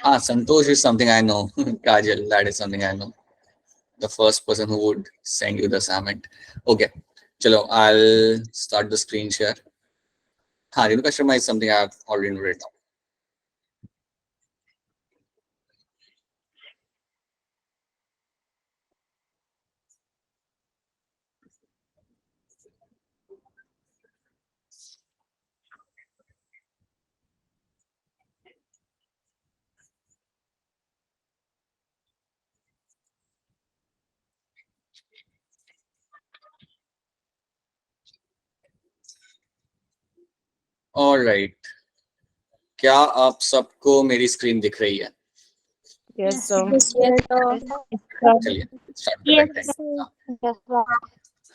Ah, Santosh is something I know. Kajal, that is something I know. The first person who would send you the assignment. Okay, chalo, I'll start the screen share. हाँ, Renuka Sharma is something I've already written down. All right. क्या आप सबको मेरी screen दिख रही है? Yes, sir. Yes, sir. चलिए start करते हैं.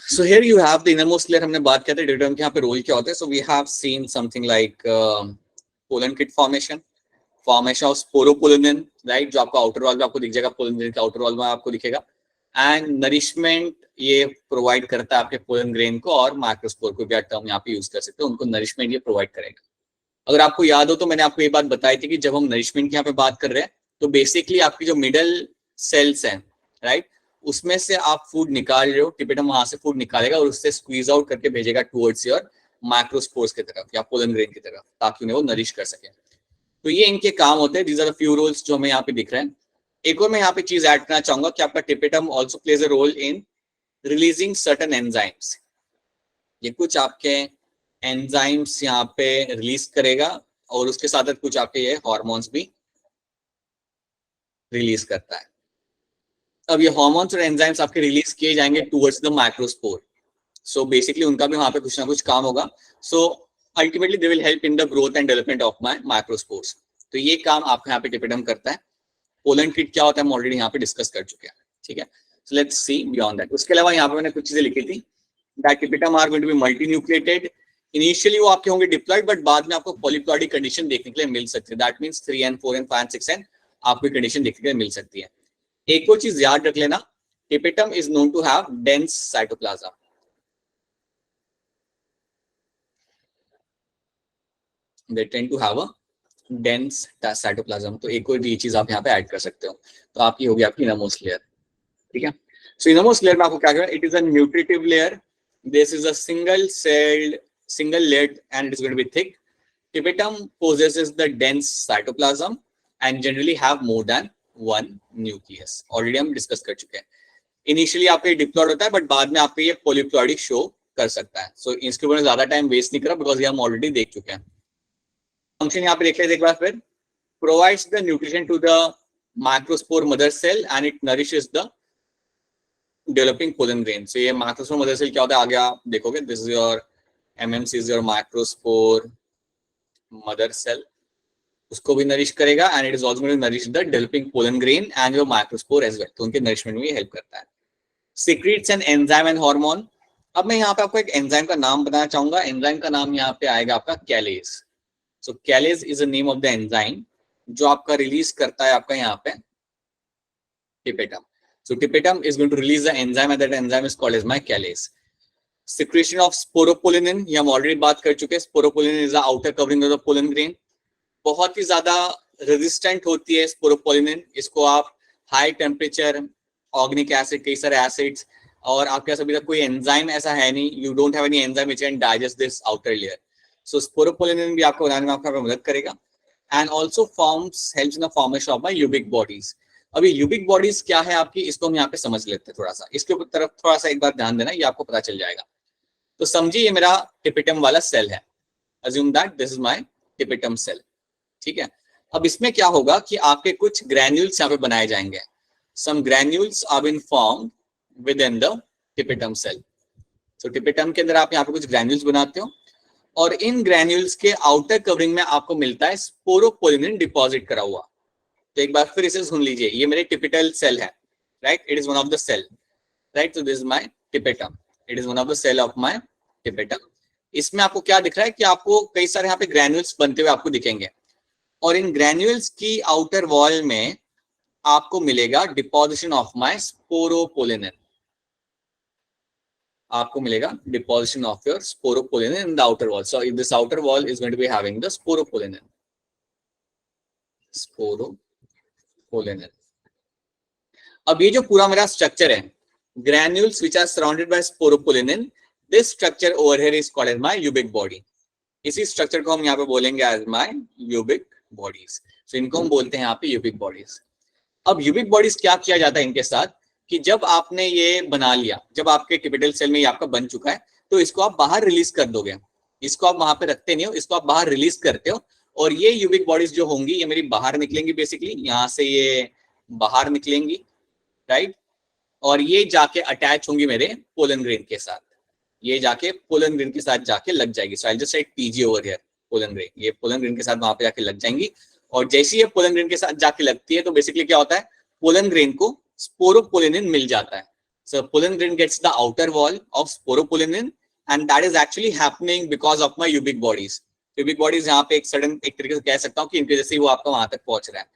So here you have the innermost layer. हमने बात किया था डिटर्म के यहाँ पे रोल क्या होता है. So we have seen something like pollen kit formation of sporopollenin, right, जो आपको आउटर वॉल में आपको दिख जाएगा, पोलन के आउटर वॉल में आपको दिखेगा. एंड नरिशमेंट ये प्रोवाइड करता है आपके पोलन ग्रेन को, और माइक्रोस्पोर को भी आप टर्म यहाँ पे यूज कर सकते हो, उनको नरिशमेंट ये प्रोवाइड करेगा. अगर आपको याद हो तो मैंने आपको ये बात बताई थी कि जब हम नरिशमेंट की यहाँ पे बात कर रहे हैं तो बेसिकली आपकी जो मिडल सेल्स हैं, राइट, उसमें से आप फूड निकाल रहे हो, टिपेटम वहां से फूड निकालेगा और उससे स्क्वीज आउट करके भेजेगा टुवर्ड्स योर माइक्रोस्पोर्स की तरफ या पोलन ग्रेन की तरफ, ताकि उन्हें वो नरिश कर सके. तो ये इनके काम होते हैं. These are the few roles जो हमें यहाँ पे दिख रहे हैं. एक और मैं यहाँ पे चीज ऐड करना चाहूंगा कि आपका tapetum also plays a role in releasing certain enzymes. ये कुछ आपके एंजाइम्स यहाँ पे रिलीज करेगा और उसके साथ कुछ आपके ये हार्मोन्स भी रिलीज करता है. अब ये हार्मोन्स और एंजाइम्स आपके रिलीज किए जाएंगे towards the microspore. So basically उनका भी वहां पे कुछ ना कुछ काम होगा. So ultimately they will help in the growth and development of my microspores. तो ये काम आपका यहाँ पे टिपेटम करता है. पोलन किट क्या होता है हम ऑलरेडी यहाँ पे डिस्कस कर चुके हैं. ठीक है, so let's see beyond that. उसके अलावा यहाँ पे मैंने कुछ चीजें लिखी थी. That tapetum are going to be multinucleated. Initially वो आपके होंगे डिप्लॉयड, बट बाद में आपको पॉलीप्लॉइडी कंडीशन देखने के लिए मिल सकती है. That means 3n 4n 5n 6n आपको कंडीशन देखने के लिए मिल सकती है. एक और चीज याद रख लेना, tapetum is known to have dense cytoplasm. They tend to have a dense cytoplasm. तो एक और ये चीज आप यहाँ पे ऐड कर सकते हो. तो आपकी होगी आपकी इनरमोस्ट लेयर. ठीक है, सो इनरमोस्ट लेयर में आपको क्या करना है, it is a nutritive layer. This is a single celled, single layered and it is going to be thick. Tapetum possesses the dense cytoplasm and generally have more than one nucleus. Already हम discuss कर चुके हैं. Initially आपका diploid होता है, but बाद में आपका ये पॉलीप्लॉइडी शो कर सकता है. सो इसके ऊपर ज्यादा टाइम वेस्ट नहीं करा, बिकॉज ये हम ऑलरेडी देख चुके हैं. फंक्शन यहाँ पे देख लेते एक बार फिर. Provides the nutrition to the microspore mother cell and it nourishes the developing pollen grain. So ये माइक्रोस्पोर मदर सेल क्या होता है आगे आप देखोगे. This is your MMC, is your microspore mother cell. उसको भी नरिश करेगा and it is also going to nourish the developing pollen grain and your microspore as well. तो उनके नरिशमेंट में हेल्प करता है. Secretes an enzyme and hormone. अब मैं यहाँ पे आपको एक एंजाइम का नाम बताना चाहूंगा. एंजाइम का नाम यहाँ पे आएगा आपका callase. So callase is the name of the enzyme जो आपका रिलीज करता है आपका यहाँ पे tapetum. So tapetum is going to release the enzyme and that enzyme is called as my callase. Secretion of sporopollenin, ये हम ऑलरेडी बात कर चुके हैं. Sporopollenin is the outer covering of the pollen grain. बहुत ही ज्यादा रेजिस्टेंट होती है स्पोरोपोलिन. इसको आप हाई टेम्परेचर, ऑर्गेनिक एसिड, कई सारे एसिड्स, और आपके पास अभी तक कोई एंजाइम ऐसा है नहीं. You don't have any enzyme which can digest this outer layer. So sporopollenin भी आपको बनाने में आपका मदद करेगा. And also forms helps in the formation of my ubisch bodies. अभी यूबिक बॉडीज क्या है आपकी, इसको हम यहाँ पे समझ लेते हैं थोड़ा सा. इसके ऊपर तरफ थोड़ा सा एक बार ध्यान देना, ये आपको पता चल जाएगा. तो समझिए ये मेरा टिपेटम वाला सेल है. Assume that this is my tapetum cell. ठीक है, अब इसमें क्या होगा कि आपके कुछ ग्रैन्यूल्स यहाँ पे बनाए जाएंगे. Some granules are been formed with in the tapetum cell. So tapetum के अंदर आप यहाँ पे कुछ ग्रैन्यूल्स बनाते हो, और इन ग्रैन्यूल्स के आउटर कवरिंग में आपको मिलता है स्पोरोपोलिन डिपॉजिट करा हुआ. तो एक बार फिर इसे सुन लीजिए, ये मेरे टिपिटल सेल है, right. It is one of the cell, right. So this is my tapetum. It is one of the cell of my tapetum. इसमें आपको क्या दिख रहा है कि आपको कई सारे यहाँ पे ग्रैन्यूल्स बनते हुए आपको दिखेंगे, और इन ग्रैन्यूल्स की आउटर वॉल में आपको मिलेगा डिपोजिशन ऑफ माय स्पोरोपोलिन. आपको मिलेगा deposition of your sporopollenin in the outer wall. So this outer wall is going to be having the sporopollenin. Sporopollenin. अब ये जो पूरा मेरा स्ट्रक्चर है, granules which are surrounded by sporopollenin, this structure over here is called as my ubisch body. इसी structure को हम यहाँ पे बोलेंगे एज माय यूबिक बॉडीज। सो इनको हम बोलते हैं यहाँ पे यूबिक बॉडीज। अब यूबिक बॉडीज क्या किया जाता है इनके साथ कि जब आपने ये बना लिया, जब आपके कैपिटल सेल में ये आपका बन चुका है, तो इसको आप बाहर रिलीज कर दोगे। इसको आप वहां पे रखते नहीं हो, इसको आप बाहर रिलीज करते हो, और ये यूबिक बॉडीज जो होंगी ये मेरी बाहर निकलेंगी, बेसिकली यहाँ से ये बाहर निकलेंगी, राइट। और ये जाके अटैच होंगी मेरे पोलन ग्रेन के साथ, ये जाके पोलन ग्रेन के साथ जाके लग जाएगी। So I just write PG over here, pollen grain, ये पोलन ग्रेन के साथ वहां पे जाके लग जाएंगी। और जैसे ये पोलन ग्रेन के साथ जाके लगती है तो बेसिकली क्या होता है, पोलन ग्रेन को स्पोरोपोलिनिन मिल जाता है। So pollen grain gets the outer wall of sporopollenin and that is actually happening because of my ubisch bodies. Ubisch bodies यहाँ पे एक सडन एक तरीके से कह सकता हूँ कि इनके जैसे ही वो आपका वहां तक पहुंच रहा है।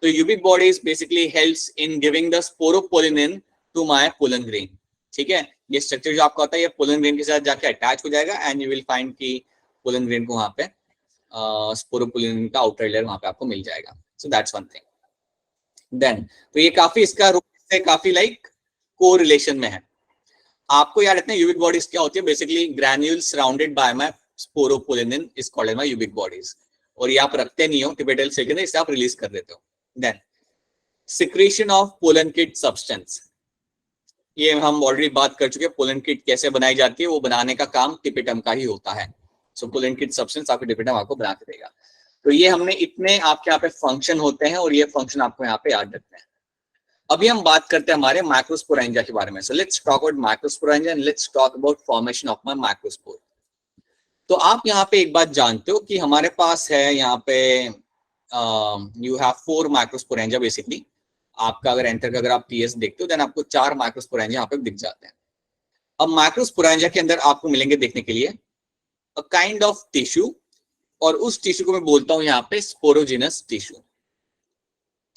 तो ubisch bodies basically helps in giving the sporopollenin to my pollen grain. ठीक है, ये स्ट्रक्चर जो आपका होता है ये पोलन ग्रेन के साथ जाके अटैच हो जाएगा एंड यू विल फाइंड कि पोलन ग्रेन को वहां पे स्पोरोपोलिनिन का आउटर लेयर वहां पे आपको मिल जाएगा। So that's one thing. Then तो ये काफी इसका रूप से काफी लाइक को रिलेशन में है। आपको याद रखना है यूबिक बॉडीज क्या होती है, basically granules surrounded by my sporopollenin is called as my ubisch bodies. और ये आप रखते नहीं हो टिपिकल सेल के अंदर, इसे आप रिलीज कर देते हो। Then secretion of pollen kit substance, ये हम ऑलरेडी बात कर चुके हैं। पोलन किट कैसे बनाई जाती है, वो बनाने का काम टिपिटम का ही होता है। सो पोलन किट सब्सटेंस आपको टिपिटम आपको बना के देगा। तो ये हमने इतने आपके यहाँ पे फंक्शन होते हैं और ये फंक्शन आपको यहाँ पे याद रखते हैं। अभी हम बात करते हैं हमारे माइक्रोस्पोरेंजिया के बारे में। So let's talk about microsporangia and let's talk about formation of my microspore. तो आप यहाँ पे एक बात जानते हो कि हमारे पास है यहाँ पे यू हैव 4 माइक्रोस्पोरेंजिया बेसिकली। आपका अगर एंटर का अगर आप टीएस देखते हो देन आपको 4 माइक्रोस्पोरेंजिया यहाँ पे दिख जाते हैं। अब माइक्रोस्पोरेंजिया के अंदर आपको मिलेंगे देखने के लिए अ काइंड ऑफ टिश्यू, और उस टिश्यू को मैं बोलता हूं यहाँ पे स्पोरोजिनस टिश्यू।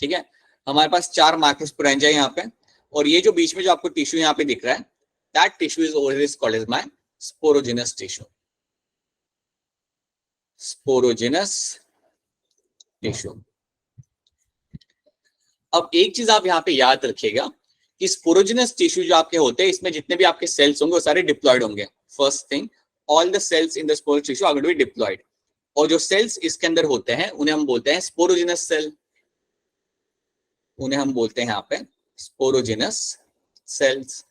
ठीक है, हमारे पास 4 माइक्रोस्पोरेंजिया यहाँ पे, और ये जो बीच में जो आपको टिश्यू यहाँ पे दिख रहा है that tissue is always called as my sporogenous tissue. Sporogenous tissue. अब एक चीज आप यहाँ पे याद रखिएगा कि स्पोरोजिनस टिश्यू जो आपके होते हैं इसमें जितने भी आपके सेल्स होंगे वो सारे डिप्लॉयड होंगे। First thing, all the cells in the sporogenous tissue are going to be diploid. और जो सेल्स इसके अंदर होते हैं उन्हें हम बोलते हैं स्पोरोजिनस सेल, उन्हें हम बोलते हैं यहाँ पे स्पोरोजिनस सेल्स।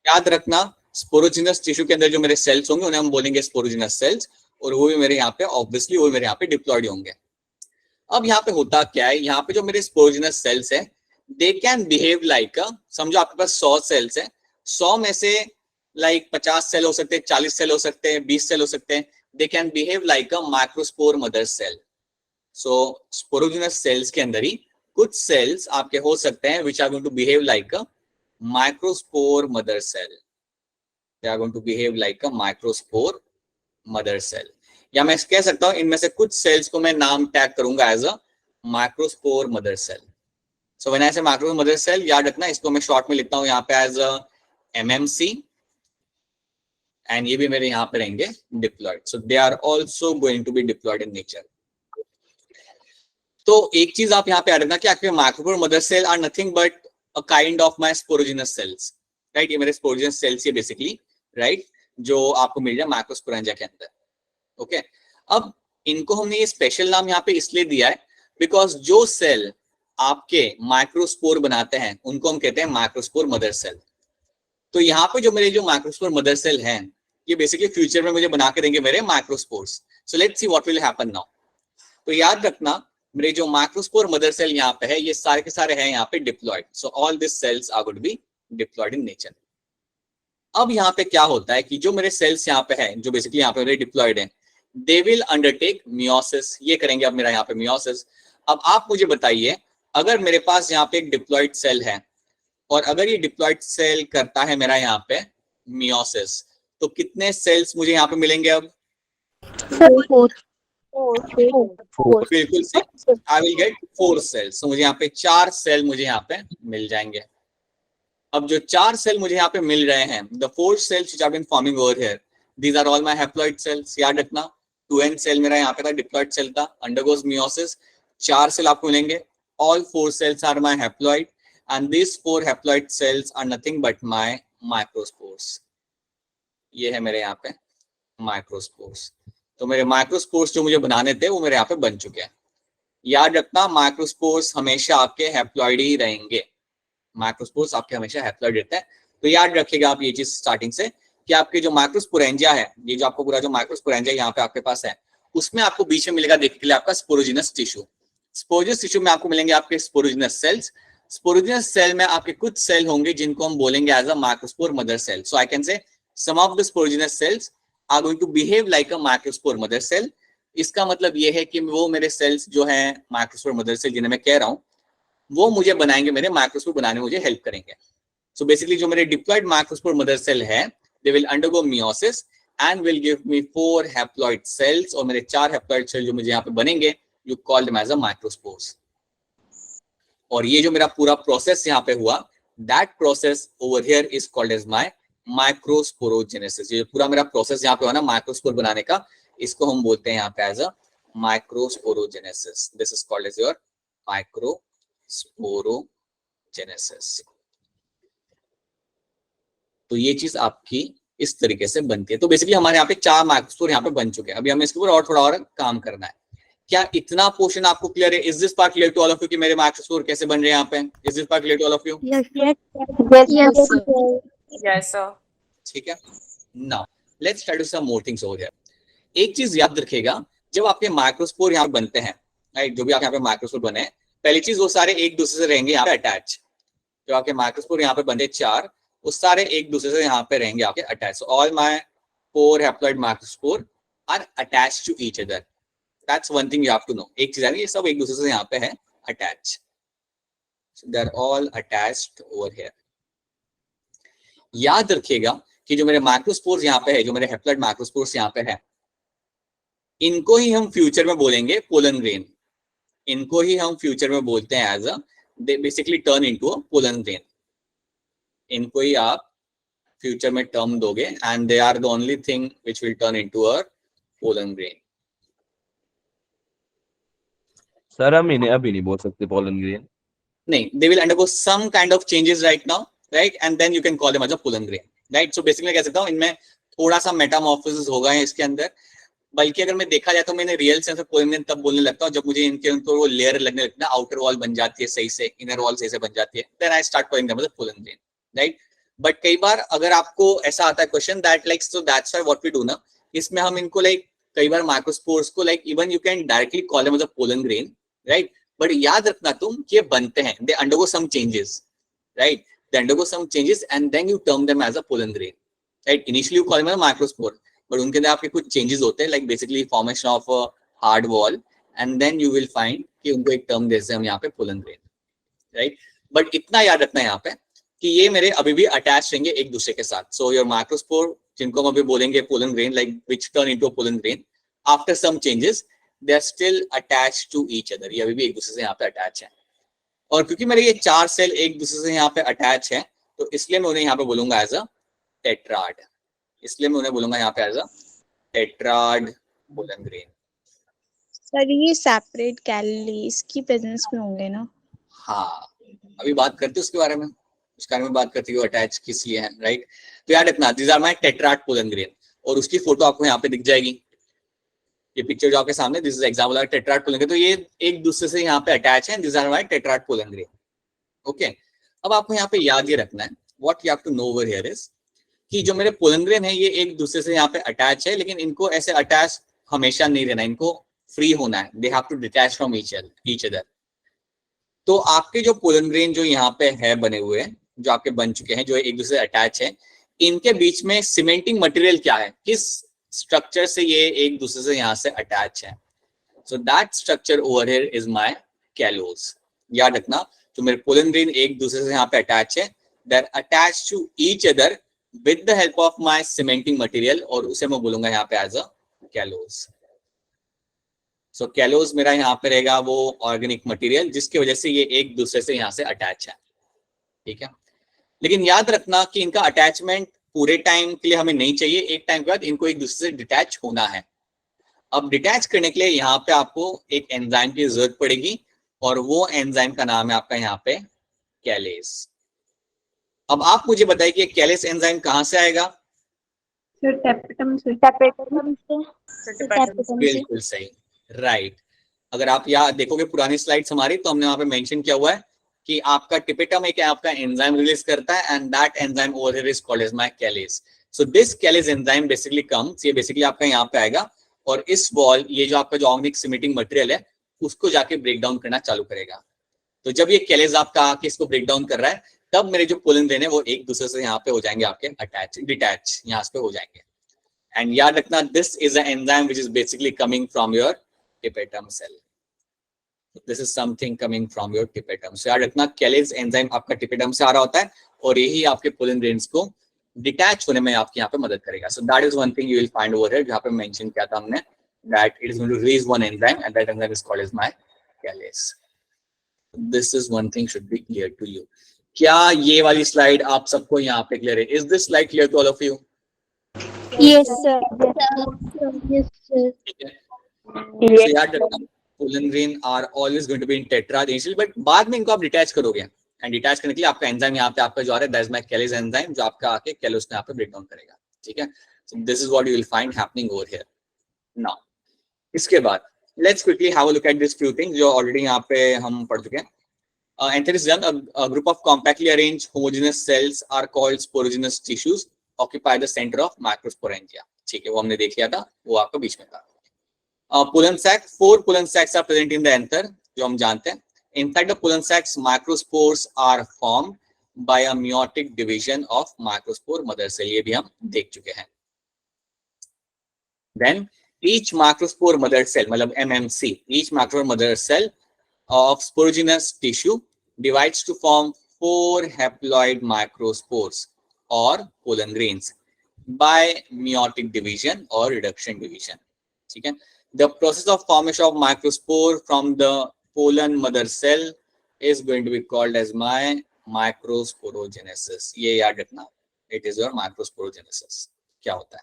याद रखना स्पोरोजिनस टिश्यू के अंदर जो मेरे सेल्स होंगे उन्हें हम बोलेंगे स्पोरोजिनस सेल्स, और वो भी मेरे यहाँ पे ऑब्वियसली वो मेरे यहाँ पे डिप्लॉयड होंगे। अब यहाँ पे होता क्या है, यहाँ पे जो मेरे स्पोरोजिनस सेल्स है दे कैन बिहेव लाइक, समझो आपके पास 100 सेल्स है, 100 में से लाइक 50 सेल हो सकते हैं, 40 सेल हो सकते हैं, 20 सेल हो सकते हैं। They can behave like a microspore mother cell. So sporogenous cells के अंदर ही कुछ सेल्स आपके हो सकते हैं which are going to behave like a microspore mother cell. They are going to behave like a microspore mother cell, या मैं कह सकता हूं इनमें से कुछ सेल्स को मैं नाम टैग करूंगा as a microspore mother cell. So when I say microspore mother cell, याद रखना इसको मैं शॉर्ट में लिखता हूं यहाँ पे एज अ MMC, एंड ये भी मेरे यहाँ पे रहेंगे diploid. So they are also going to be diploid in nature. तो एक चीज आप यहाँ पे याद रखना कि आपके microspore mother cell are nothing but a kind of my sporogenous cells, right. ये मेरे स्पोरोजिनस सेल्स ये बेसिकली, राइट, जो आपको मिल जाए माइक्रोस्पोरेंजिया के अंदर। ओके, अब इनको हमने ये स्पेशल नाम यहाँ पे इसलिए दिया है बिकॉज जो सेल आपके माइक्रोस्पोर बनाते हैं उनको हम कहते हैं माइक्रोस्पोर मदर सेल। तो यहाँ पे जो मेरे जो माइक्रोस्पोर मदर सेल हैं ये बेसिकली फ्यूचर में मुझे बना के देंगे मेरे microspores. So let's see what will happen now. तो याद रखना मेरे जो माइक्रोस्पोर मदर सेल यहाँ पे है ये सारे के सारे हैं यहाँ पे diploid. So all this cells are going to be diploid in nature. अब यहाँ पे क्या होता है कि जो मेरे सेल्स यहाँ पे है जो बेसिकली यहाँ पे मेरे डिप्लॉयड हैं, दे विल अंडरटेक मियोसिस। ये करेंगे अब मेरा यहाँ पे मियोसिस। अब आप मुझे बताइए अगर मेरे पास यहाँ पे एक डिप्लॉयड सेल है और अगर ये डिप्लॉयड सेल करता है मेरा यहाँ पे मियोसिस, तो कितने सेल्स मुझे यहाँ पे मिलेंगे? अब बिल्कुल से आई विल गेट 4 सेल्स। मुझे यहाँ पे 4 सेल मुझे यहाँ पे मिल जाएंगे। अब जो 4 सेल मुझे यहाँ पे मिल रहे हैं, the 4 cells which have been forming over here, these are all my haploid cells. याद रखना 2n सेल मेरा यहाँ पे था, डिप्लॉइड सेल था, अंडरगोज मियोसिस, 4 सेल आपको मिलेंगे, all 4 cells are my haploid and these 4 haploid cells are nothing but my microspores. ये है मेरे यहाँ पे माइक्रोस्पोर्स। तो मेरे माइक्रोस्पोर्स जो मुझे बनाने थे वो मेरे यहाँ पे बन चुके हैं। याद रखना माइक्रोस्पोर्स हमेशा आपके हैप्लॉइड ही रहेंगे, माइक्रोस्पोर्स आपके हमेशा हैप्लॉइड रहते हैं। तो याद रखिएगा आप ये चीज स्टार्टिंग से कि आपके जो माइक्रोस्पोरेंजिया है, ये जो आपको पूरा जो माइक्रोस्पोरेंजिया यहाँ पे आपके पास है, उसमें आपको बीच में मिलेगा देखने के लिए आपका स्पोरोजिनस टिश्यू। स्पोरोजिनस टिश्यू में आपको मिलेंगे आपके स्पोरोजिनस सेल्स। स्पोरोजिनस सेल में आपके कुछ सेल होंगे जिनको हम बोलेंगे as a microspore mother cell. So I can say some of the sporogenous cells are going to behave like a microspore mother cell. इसका मतलब ये है कि वो मेरे सेल्स जो है माइक्रोस्पोर मदर सेल जिन्हें मैं कह रहा हूँ, वो मुझे बनाएंगे, मेरे माइक्रोस्पोर बनाने में मुझे हेल्प करेंगे। सो बेसिकली जो मेरे डिप्लॉइड माइक्रोस्पोर मदर सेल है, they will undergo meiosis and will give me 4 haploid cells, और मेरे 4 हैप्लॉइड सेल जो मुझे यहाँ पे बनेंगे, you call them as a microspores. और ये जो मेरा पूरा प्रोसेस यहाँ पे हुआ, that process over here is called as my microsporogenesis. ये पूरा मेरा प्रोसेस यहाँ पे हुआ ना माइक्रोस्पोर बनाने का, इसको हम बोलते हैं यहाँ पे as a microsporogenesis. This is called as your microsporogenesis. तो ये चीज आपकी इस तरीके से बनती है। तो बेसिकली हमारे यहाँ पे 4 माइक्रोस्पोर यहाँ पे बन चुके हैं। अभी हमें इसके ऊपर और थोड़ा और काम करना है। क्या इतना पोर्शन आपको क्लियर है? Is this part clear to all of you कि मेरे माइक्रोस्पोर कैसे बन रहे हैं यहाँ पे? Is this part clear to all of you? Yes, sir. Yes, sir. ठीक है। Now let's try to some more things over here. एक चीज याद रखिएगा, जब आपके माइक्रोस्पोर यहाँ बनते हैं, राइट, जो भी आपके यहाँ पे माइक्रोस्पोर बने, पहली चीज वो सारे एक दूसरे से रहेंगे यहाँ पे अटैच। जो आपके माइक्रोस्पोर यहाँ पे बने 4, वो सारे एक दूसरे से यहाँ पे रहेंगे आपके attach. All my 4 haploid microspore are attached to each other. That's one thing you have to know. एक चीज है ये सब एक दूसरे से यहाँ पे है attach, they are all attached over here. याद रखिएगा कि जो मेरे माइक्रोस्पोर्स यहाँ पे है, जो मेरे हैप्लॉइड माइक्रोस्पोर्स यहाँ पे है, इनको ही हम फ्यूचर में बोलेंगे पोलन ग्रेन। इनको ही हम फ्यूचर में बोलते हैं as a, they basically turn into a pollen grain. इनको ही आप फ्यूचर में टर्म दोगे and they are the only thing which will turn into a pollen grain. Sir हम इन्हें अभी नहीं बोल सकते पोलन ग्रेन। नहीं, they will undergo some kind of changes right now, right, and then you can call them as a pollen grain, right? So basically कह सकता हूँ इनमें थोड़ा सा मेटामॉर्फोसिस होगा है इसके अंदर। बल्कि अगर मैं देखा जाए तो मैंने real sense of pollen grain तब बोलने लगता हूँ जब मुझे इनके ऊपर वो लेयर लगने लगता है, आउटर वॉल बन जाती है सही से, इनर वॉल सही से बन जाती है, then I start calling them as a pollen grain, right. But कई बार अगर आपको ऐसा आता है question that like, so that's why what we do ना, इसमें हम इनको लाइक कई बार माइक्रोस्पोर्स को like even you can directly call them as a pollen grain, right. But याद रखना तुम कि ये बनते हैं, they undergo some changes, right, they undergo some changes and then you term them as a pollen grain, right. Initially you call them microspore, but उनके अंदर आपके कुछ चेंजेस होते हैं, like basically formation of hard wall, and then you will find कि उनको एक term देते हैं हम यहाँ पे पोलन ग्रेन, राइट। बट इतना याद रखना है यहाँ पे कि ये मेरे अभी भी अटैच रहेंगे एक दूसरे के साथ। सो योर माइक्रोस्पोर जिनको हम अभी बोलेंगे pollen grain, like which turn into a pollen grain after some changes, they are still attached to each other। ये अभी भी एक दूसरे से यहाँ पे अटैच है। और क्योंकि मेरे ये 4 सेल एक दूसरे से यहाँ पे अटैच है, तो इसलिए मैं उन्हें यहाँ पे बोलूंगा एज अ टेट्राड। इसलिए मैं उन्हें बोलूंगा यहाँ पे as a tetrad pollen grain. Sir ये सेपरेट कैलोरीज की प्रेजेंस में होंगे ना? हाँ, अभी बात करते हैं उसके बारे में, उसके बारे में बात करते हैं अटैच किस लिए है, राइट। तो याद रखना this are my tetrad pollen grain, और उसकी फोटो आपको यहाँ पे दिख जाएगी। ये पिक्चर जो आपके सामने, this is example of tetrad pollen grain. तो ये एक दूसरे से यहाँ पे अटैच है, this are my tetrad pollen grain, okay. अब आपको यहाँ पे याद ये रखना है, what you have to know over here is कि जो मेरे पोलन ग्रेन है ये एक दूसरे से यहाँ पे अटैच है, लेकिन इनको ऐसे अटैच हमेशा नहीं रहना, इनको फ्री होना है, they have to detach from each other. तो आपके जो पोलन ग्रेन जो यहाँ पे है बने हुए, जो आपके बन चुके हैं, जो एक दूसरे से अटैच है, इनके बीच में सीमेंटिंग मटेरियल क्या है, किस स्ट्रक्चर से ये एक दूसरे से यहाँ से अटैच है? So that structure over here is my callose. याद रखना जो मेरे पोलन ग्रेन एक दूसरे से यहाँ पे अटैच है, they are attached to each other with the help of my cementing material, और उसे मैं बोलूंगा यहाँ पे एज अ कैलोज। सो कैलोज मेरा यहाँ पे रहेगा वो ऑर्गेनिक मटेरियल जिसकी वजह से ये एक दूसरे से यहाँ से अटैच है, ठीक है। लेकिन याद रखना कि इनका अटैचमेंट पूरे टाइम के लिए हमें नहीं चाहिए, एक टाइम के बाद इनको एक दूसरे से डिटैच होना है। अब डिटैच करने के लिए यहाँ पे आपको एक एंजाइम की जरूरत पड़ेगी और वो एंजाइम का नाम है आपका यहाँ पे कैलेस। अब आप मुझे बताइए कि कैलेस एंजाइम कहाँ से आएगा? टैपेटम से बिल्कुल सही, राइट। अगर आप यहाँ देखोगे पुरानी स्लाइड्स हमारी, तो हमने वहां पे मेंशन किया हुआ है कि आपका टिपेटम एक आपका एंजाइम रिलीज करता है and that enzyme over here is called as my callase. So this callase enzyme basically comes, ये बेसिकली आपका यहाँ पे आएगा और इस वॉल, ये जो आपका जो ऑर्गेनिक सिमेटिंग मटेरियल है उसको जाके ब्रेक डाउन करना चालू करेगा। तो जब ये कैलेस आपका आके इसको ब्रेक डाउन कर रहा है, तब मेरे जो पोलन ग्रेन है वो एक दूसरे से यहाँ पे हो जाएंगे आपके अटैच, डिटैच यहाँ पे हो जाएंगे। एंड याद रखना, this is a enzyme which is basically coming from your tapetum cell. This is something coming from your tapetum. So याद रखना, कैलेस एंजाइम आपका टिपेटम से आ रहा होता है और यही आपके पोलन ग्रेन्स को डिटैच होने में आपके यहाँ पे मदद करेगा। So that is one thing you will find over here, जहाँ पे मेंशन किया था हमने, that it is going to release one enzyme and that enzyme is called as my callase. This is one thing should be clear to you. क्या ये वाली slide आप सबको यहाँ पे क्लियर है? Is this slide clear to all of you? Yes, sir. Yes, sir. ठीक है। So याद रखना, pollen grain are always going to be in tetrad initially, but बाद में इनको आप डिटैच करोगे एंड डिटैच करने के लिए आपका एंजाइम यहाँ पे आपका जो आ रहा है, दैट इज माय कैलेस एंजाइम, जो आपका आके कैलोस में यहाँ पे ब्रेक डाउन करेगा। ठीक है, so this is what you will find happening over here now. इसके बाद let's quickly have a look at this few things जो ऑलरेडी यहाँ पे हम पढ़ चुके हैं। Enter is done. A group of compactly arranged homogeneous cells are called sporogenous tissues, occupy the center of microsporangia. ठीक है, वो हमने देख लिया था, वो आपका बीच में था। Pollen sac, 4 pollen sacs are present in the anther, जो हम जानते हैं। Inside the pollen sacs, microspores are formed by a meiotic division of microspore mother cell. ये भी हम देख चुके हैं। Then each microspore mother cell, मतलब MMC, each microspore mother cell of sporogenous tissue divides to form 4 haploid microspores or pollen grains by meiotic division or reduction division. ठीक है, the process of formation of microspore from the pollen mother cell is going to be called as my microsporogenesis. ये याद रखना, it is your microsporogenesis। क्या होता है?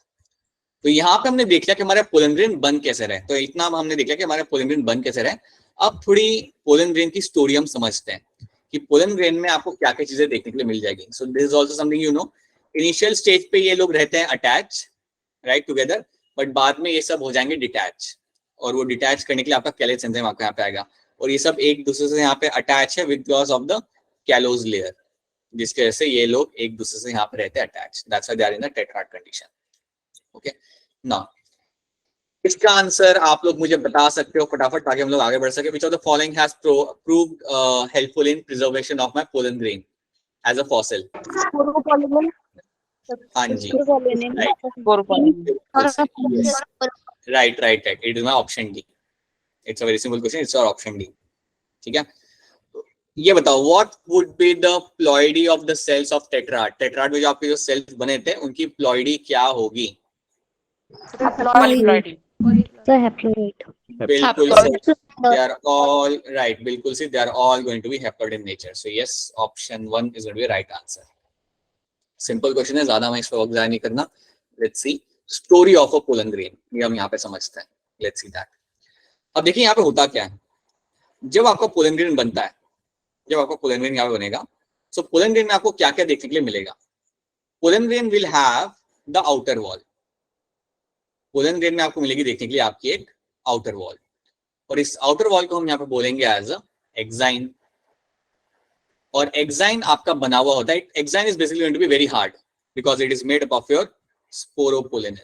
तो यहाँ पे हमने देख लिया कि हमारे पोलन ग्रेन बन कैसे रहे, तो इतना हमने देख लिया कि हमारे पोलन ग्रेन बन कैसे रहे। अब थोड़ी पोलन ग्रेन की स्टोरी हम समझते हैं कि पोलन ग्रेन में आपको क्या क्या चीजें देखने के लिए मिल जाएगी। सो this is also something you know, initial stage पे ये लोग रहते हैं अटैच, राइट, टुगेदर, बट बाद में ये सब हो जाएंगे डिटैच, और वो डिटैच करने के लिए आपका कैलेस एंजाइम आपका यहाँ पे आएगा, और ये सब एक दूसरे से यहाँ पे अटैच है because of the callose layer, जिसकी वजह से ये लोग एक दूसरे से यहाँ पे रहते हैं attach. That's why they are in the tetrad condition. Okay, now इसका आंसर आप लोग मुझे बता सकते हो फटाफट, ताकि हम लोग आगे बढ़ सके। Which of the following has proved helpful in preservation of my pollen grain as a fossil? हाँ जी, right. It is my option D. It's a very simple question. It's our option D. ठीक है, ये बताओ, what would be the ploidy of the cells of tetrad? tetrad में जो आपके जो cells बने थे, उनकी ploidy क्या होगी? बिल्कुल सही, they are all right, बिल्कुल सही, they are all going to be haploid in nature. So yes, option 1 is going to be right answer. Simple question है, ज्यादा मैं इस पर वक्त जाया नहीं करना। Let's see story of a pollen grain, ये हम यहाँ पे समझते हैं। Let's see that. अब देखिए यहाँ पे होता क्या है, जब आपका पोलन ग्रेन बनता है, जब आपका पोलन ग्रेन यहाँ पे बनेगा, सो पोलन ग्रेन में आपको क्या क्या देखने के लिए मिलेगा? Pollen grain will have the outer wall. Pollen grain में आपको मिलेगी देखने के लिए आपकी एक आउटर वॉल, और इस आउटर वॉल को हम यहाँ पे बोलेंगे एज अ एक्साइन। और एक्साइन आपका बना हुआ होता है, exine is basically going to be very hard because it is made up of your sporopollenin.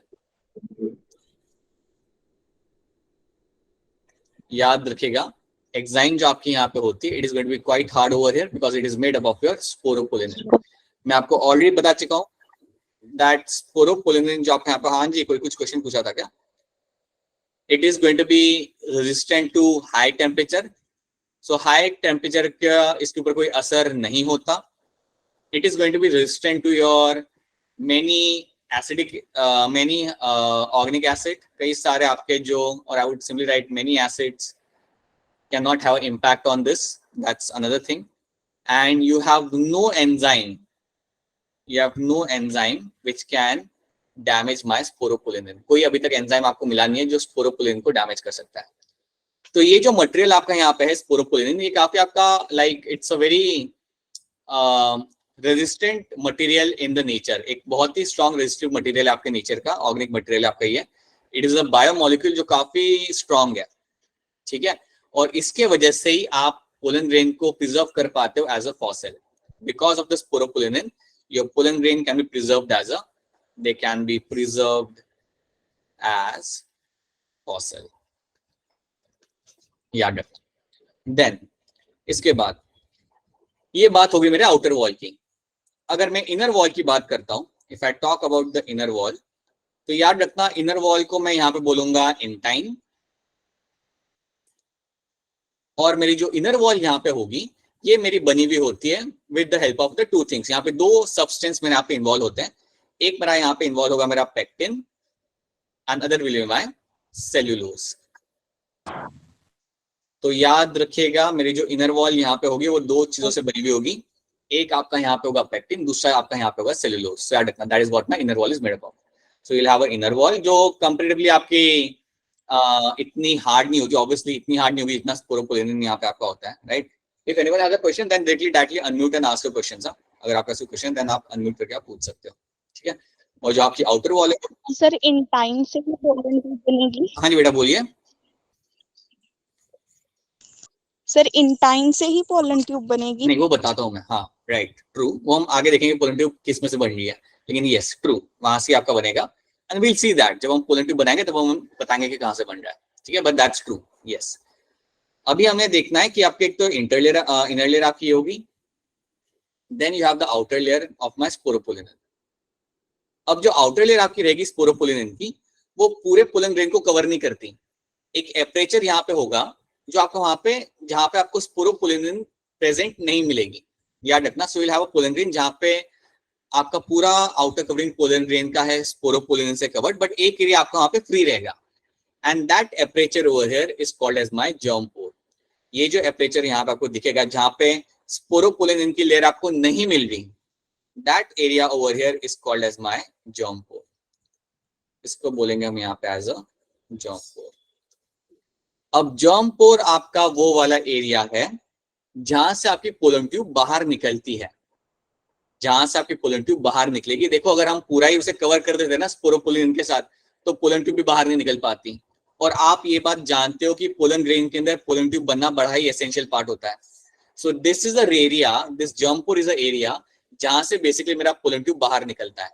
याद रखिएगा, एक्साइन जो आपकी यहाँ पे होती है, it is going to be quite hard over here because it is made up of your sporopollenin. मैं आपको ऑलरेडी बता चुका हूँ दैट स्पोरोपोलिन जो आपके यहाँ पे, हाँ जी कोई कुछ क्वेश्चन पूछा था क्या? It is going to be resistant to high temperature. So high temperature का इसके ऊपर कोई असर नहीं होता। It is going to be resistant to your many acidic many organic acid, कई सारे आपके जो, और I would simply write many acids can not have impact on this, that's another thing. And you have no enzyme which can damage my sporopollenin. कोई अभी तक enzyme आपको मिला नहीं है जो स्पोरोपोलिनिन को डैमेज कर सकता है। तो ये जो मटेरियल आपका यहाँ पे है स्पोरोपोलिनिन, ये काफी आपका like it's a very resistant material in the nature, एक बहुत ही स्ट्रॉन्ग रेजिस्टिव मटेरियल आपके नेचर का, ऑर्गेनिक मटेरियल आपका ये। इट इज अ बायोमोलिक्यूल जो काफी स्ट्रॉन्ग है, ठीक है। और इसके वजह से ही आप पोलन ग्रेन को प्रिजर्व कर पाते हो as a fossil. Because of the sporopollenin your pollen grain can be preserved as a, they can be preserved as fossil, याद रखना। देन इसके बाद ये बात होगी मेरे आउटर वॉल की। अगर मैं इनर वॉल की बात करता हूं, if I talk about the inner wall, तो याद रखना इनर वॉल को मैं यहां पे बोलूंगा इंटाइन, और मेरी जो इनर वॉल यहां पे होगी ये मेरी बनी हुई होती है with the help of the two things. यहाँ पे दो सब्सटेंस मेरे यहाँ पे इन्वॉल्व होते हैं। एक मेरा यहाँ पे इन्वॉल्व होगा मेरा pectin, and other will be my cellulose. तो याद रखिएगा मेरी जो इनर वॉल यहाँ पे होगी वो दो चीजों से बनी हुई होगी। एक आपका यहाँ पे होगा पेक्टिन, दूसरा आपका यहाँ पे होगा सेल्यूलोज। सो याद रखना that is what my inner wall is made up of. So you will have a inner wall जो कंपैरेटिवली आपकी इतनी हार्ड नहीं होगी, ऑब्वियसली इतनी हार्ड नहीं होगी जितना स्पोरोपोलिनिन यहाँ पे आपका होता है, right. If anyone has a question then directly unmute and ask your questions. अगर आपका कोई क्वेश्चन देन आप अनम्यूट करके आप पूछ सकते हो, ठीक है। और जो आपकी आउटर वॉल है सर इन टाइम से भी पोलन ट्यूब बनेगी? हाँ जी बेटा बोलिए। सर इन टाइम से ही पोलन ट्यूब बनेगी? नहीं वो बताता हूँ मैं, हाँ राइट ट्रू, वो हम आगे देखेंगे पोलन ट्यूब किस में से बन रही है, लेकिन यस ट्रू वहां से आपका बनेगा। एंड वील सी दैट जब हम पोलन ट्यूब बनाएंगे तब हम बताएंगे कि कहाँ से बन रहा है, ठीक है। But that's true, yes. अभी हमें देखना है कि आपके एक तो इनर लेयर आपकी होगी, then you have the outer layer of my sporopollenin. अब जो आउटर लेयर आपकी रहेगी स्पोरोपोलिनिन की, वो पूरे पोलन ग्रेन को कवर नहीं करती। एक एपरेचर यहाँ पे होगा जो आपको वहां पे, जहां पे आपको स्पोरोपोलिनिन प्रेजेंट नहीं मिलेगी, याद रखना। So will have a pollen grain जहां पे आपका पूरा आउटर कवरिंग पोलन ग्रेन का है स्पोरोपोलिनिन से कवर्ड, बट एक एरिया आपका वहां पे फ्री रहेगा, and that aperture over here is called as my germ pore. ये जो एपरेचर यहाँ पे आपको दिखेगा जहां पे स्पोरोपोलिनिन की लेयर आपको नहीं मिल रही, that area over here is called as my germ pore. इसको बोलेंगे हम यहाँ पे एज अ जर्म पोर। अब जर्म पोर आपका वो वाला एरिया है जहां से आपकी पोलन ट्यूब बाहर निकलती है, जहां से आपकी पोलन ट्यूब बाहर निकलेगी। देखो अगर हम पूरा ही उसे कवर कर देते ना स्पोरोपोलिनिन के साथ, तो पोलन ट्यूब भी बाहर नहीं निकल पाती। और आप ये बात जानते हो कि पोलन ग्रेन के अंदर पोलन ट्यूब बनना बड़ा ही एसेंशियल पार्ट होता है। So this is a area, this germ pour is a area जहां से बेसिकली मेरा पोलन ट्यूब बाहर निकलता है।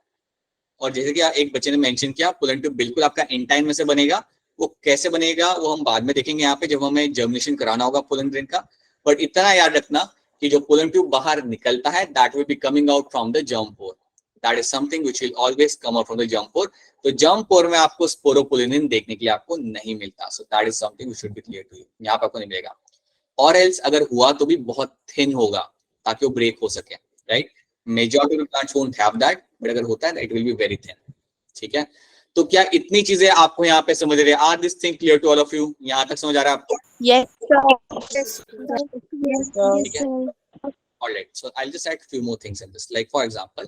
और जैसे कि एक बच्चे ने मेंशन किया, पोलन ट्यूब बिल्कुल आपका इंटाइन में से बनेगा। वो कैसे बनेगा वो हम बाद में देखेंगे यहाँ पे जब हमें जर्मिनेशन कराना होगा पोलन ग्रेन का। बट इतना याद रखना कि जो पोलन ट्यूब बाहर निकलता है that will be coming out from the germ pore, that is something which will always come out from the germ pore. तो जर्म पोर में आपको स्पोरोपोलिनिन देखने के लिए आपको नहीं मिलता। So that is something which should be clear to you, यहाँ पे आपको नहीं मिलेगा। और एल्स अगर हुआ तो भी बहुत थिन होगा ताकि वो ब्रेक हो सके, right. Majority of plants won't have that, but अगर होता है it will be very thin, ठीक है। तो क्या इतनी चीजें आपको यहाँ पे समझ रहे हैं? Are this thing clear to all of you? यहाँ तक समझ आ रहा है आपको? यस ठीक है, alright. So I will just add few more things in this. Like for example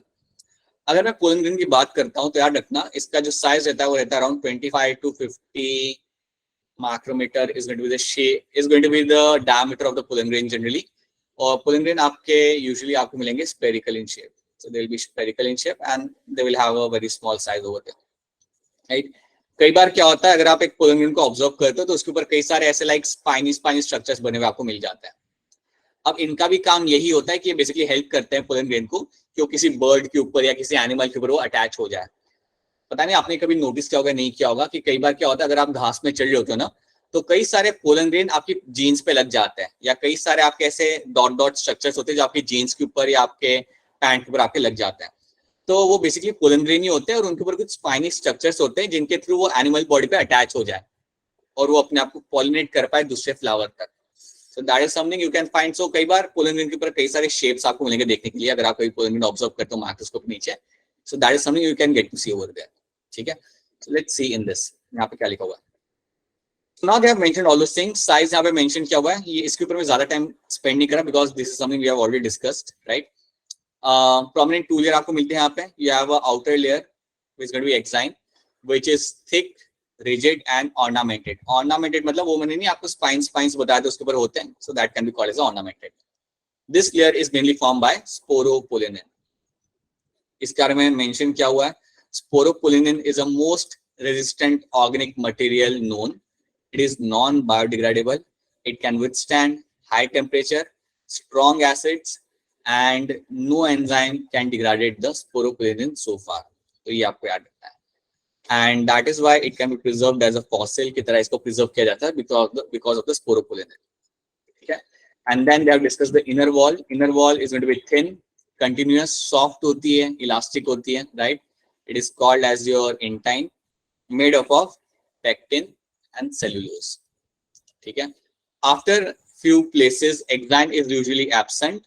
अगर मैं पोलन ग्रेन की बात करता हूँ तो याद रखना इसका जो साइज रहता है वो रहता है around 25 to 50 micrometre is going to be the shape, is going to be the diameter of the pollen grain generally. और पोलन ग्रेन आपके यूजुअली आपको मिलेंगे spherical in shape, so they will be spherical in shape and they will have a very small size over there, right? कई बार क्या होता है अगर आप एक पोलन ग्रेन को ऑब्जर्व करते हो तो उसके ऊपर कई सारे ऐसे लाइक स्पाइनी स्ट्रक्चर्स बने हुए आपको मिल जाते हैं। अब इनका भी काम यही होता है कि ये बेसिकली हेल्प करते हैं पोलन ग्रेन को कि वो किसी बर्ड के ऊपर या किसी एनिमल के ऊपर वो अटैच हो जाए। पता नहीं आपने कभी नोटिस किया होगा नहीं किया होगा कि कई बार क्या होता है अगर आप घास में चल रहे होते हो ना तो कई सारे पोलन ग्रेन आपकी जीन्स पे लग जाते हैं, या कई सारे आपके ऐसे डॉट डॉट स्ट्रक्चर्स होते हैं जो आपकी जीन्स के ऊपर या आपके पैंट के ऊपर आपके लग जाते हैं। तो वो बेसिकली पोलन ग्रेन ही होते हैं और उनके ऊपर कुछ स्पाइनी स्ट्रक्चर्स होते हैं जिनके थ्रू वो एनिमल बॉडी पे अटैच हो जाए और वो अपने आप को पॉलिनेट कर पाए दूसरे फ्लावर तक। So that is something you can find. So कई बार पोलन ग्रेन के ऊपर कई सारे शेप्स आपको मिलेंगे देखने के लिए अगर आप कोई पोलन ग्रेन ऑब्जर्व करते हो माइक्रोस्कोप नीचे। So that is something you can get to see over there, ठीक है। So let's C in this, यहाँ पे क्या लिखा हुआ है। Now they have mentioned all those things. Size यहाँ पे mention किया हुआ है, ये इसके ऊपर मैं ज्यादा टाइम स्पेंड नहीं करा because this is something we have already discussed, right? Prominent two layer आपको मिलते हैं यहाँ पे. You have a outer layer which is going to be enzyme which is thick, rigid and ornamented. Ornamented मतलब वो मैंने नहीं आपको spines बताया था उसके ऊपर होते हैं, so that can be called as ornamented. This layer is mainly formed by sporopollenin. इसके बारे में मेंशन क्या हुआ है? Sporopollenin is a most resistant organic material known. It is non-biodegradable. It can withstand high temperature, strong acids, and no enzyme can degrade the sporopollenin so far. तो ये आपको याद रखना है. And that is why it can be preserved as a fossil की तरह इसको preserve किया जाता है because of the sporopollenin. ठीक है? And then they have discussed the inner wall. Inner wall is going to be thin, continuous, soft होती है, elastic होती है, right? It is called as your intine, made up of pectin and cellulose. ठीक है? After few places, enzyme is usually absent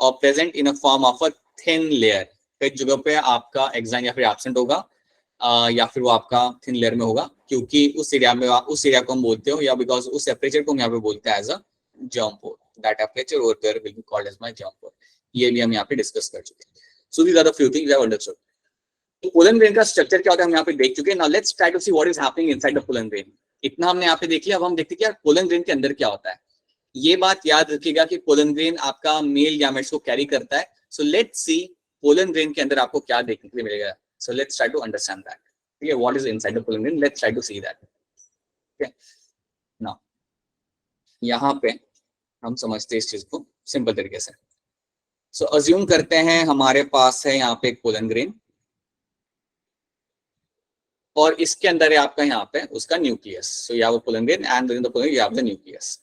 or present in a form of a thin layer. कई जगह पे आपका enzyme या फिर absent होगा या फिर वो आपका thin layer में होगा क्योंकि उस एरिया को हम बोलते हो या because उस टेम्परेचर को हम यहाँ पे बोलते हैं as a germ pore. That temperature over there will be called as my germ pore. ये भी हम यहाँ पे डिस्कस कर चुके हैं. So these are the few things I have understood. तो pollen grain का स्ट्रक्चर क्या होता है हम यहाँ पे देख चुके हैं. Now let's try to see what is happening inside the pollen grain. इतना हमने यहाँ पे देख लिया. अब हम देखते हैं कि pollen grain के अंदर क्या होता है. ये बात याद रखिएगा कि pollen grain आपका मेल गैमेट्स को कैरी करता है. So let's see pollen grain के अंदर आपको क्या देखने के लिए मिलेगा. So let's try to understand that. Okay, what is inside the pollen grain? Let's try to see that. Okay. Now यहाँ पे हम समझते हैं इस चीज को सिंपल तरीके से. सो अज्यूम करते हैं हमारे पास है यहाँ पे एक पोलन ग्रेन और इसके अंदर है आपका यहाँ पे उसका nucleus. So you have a pollen grain and with in the pollen you have the nucleus.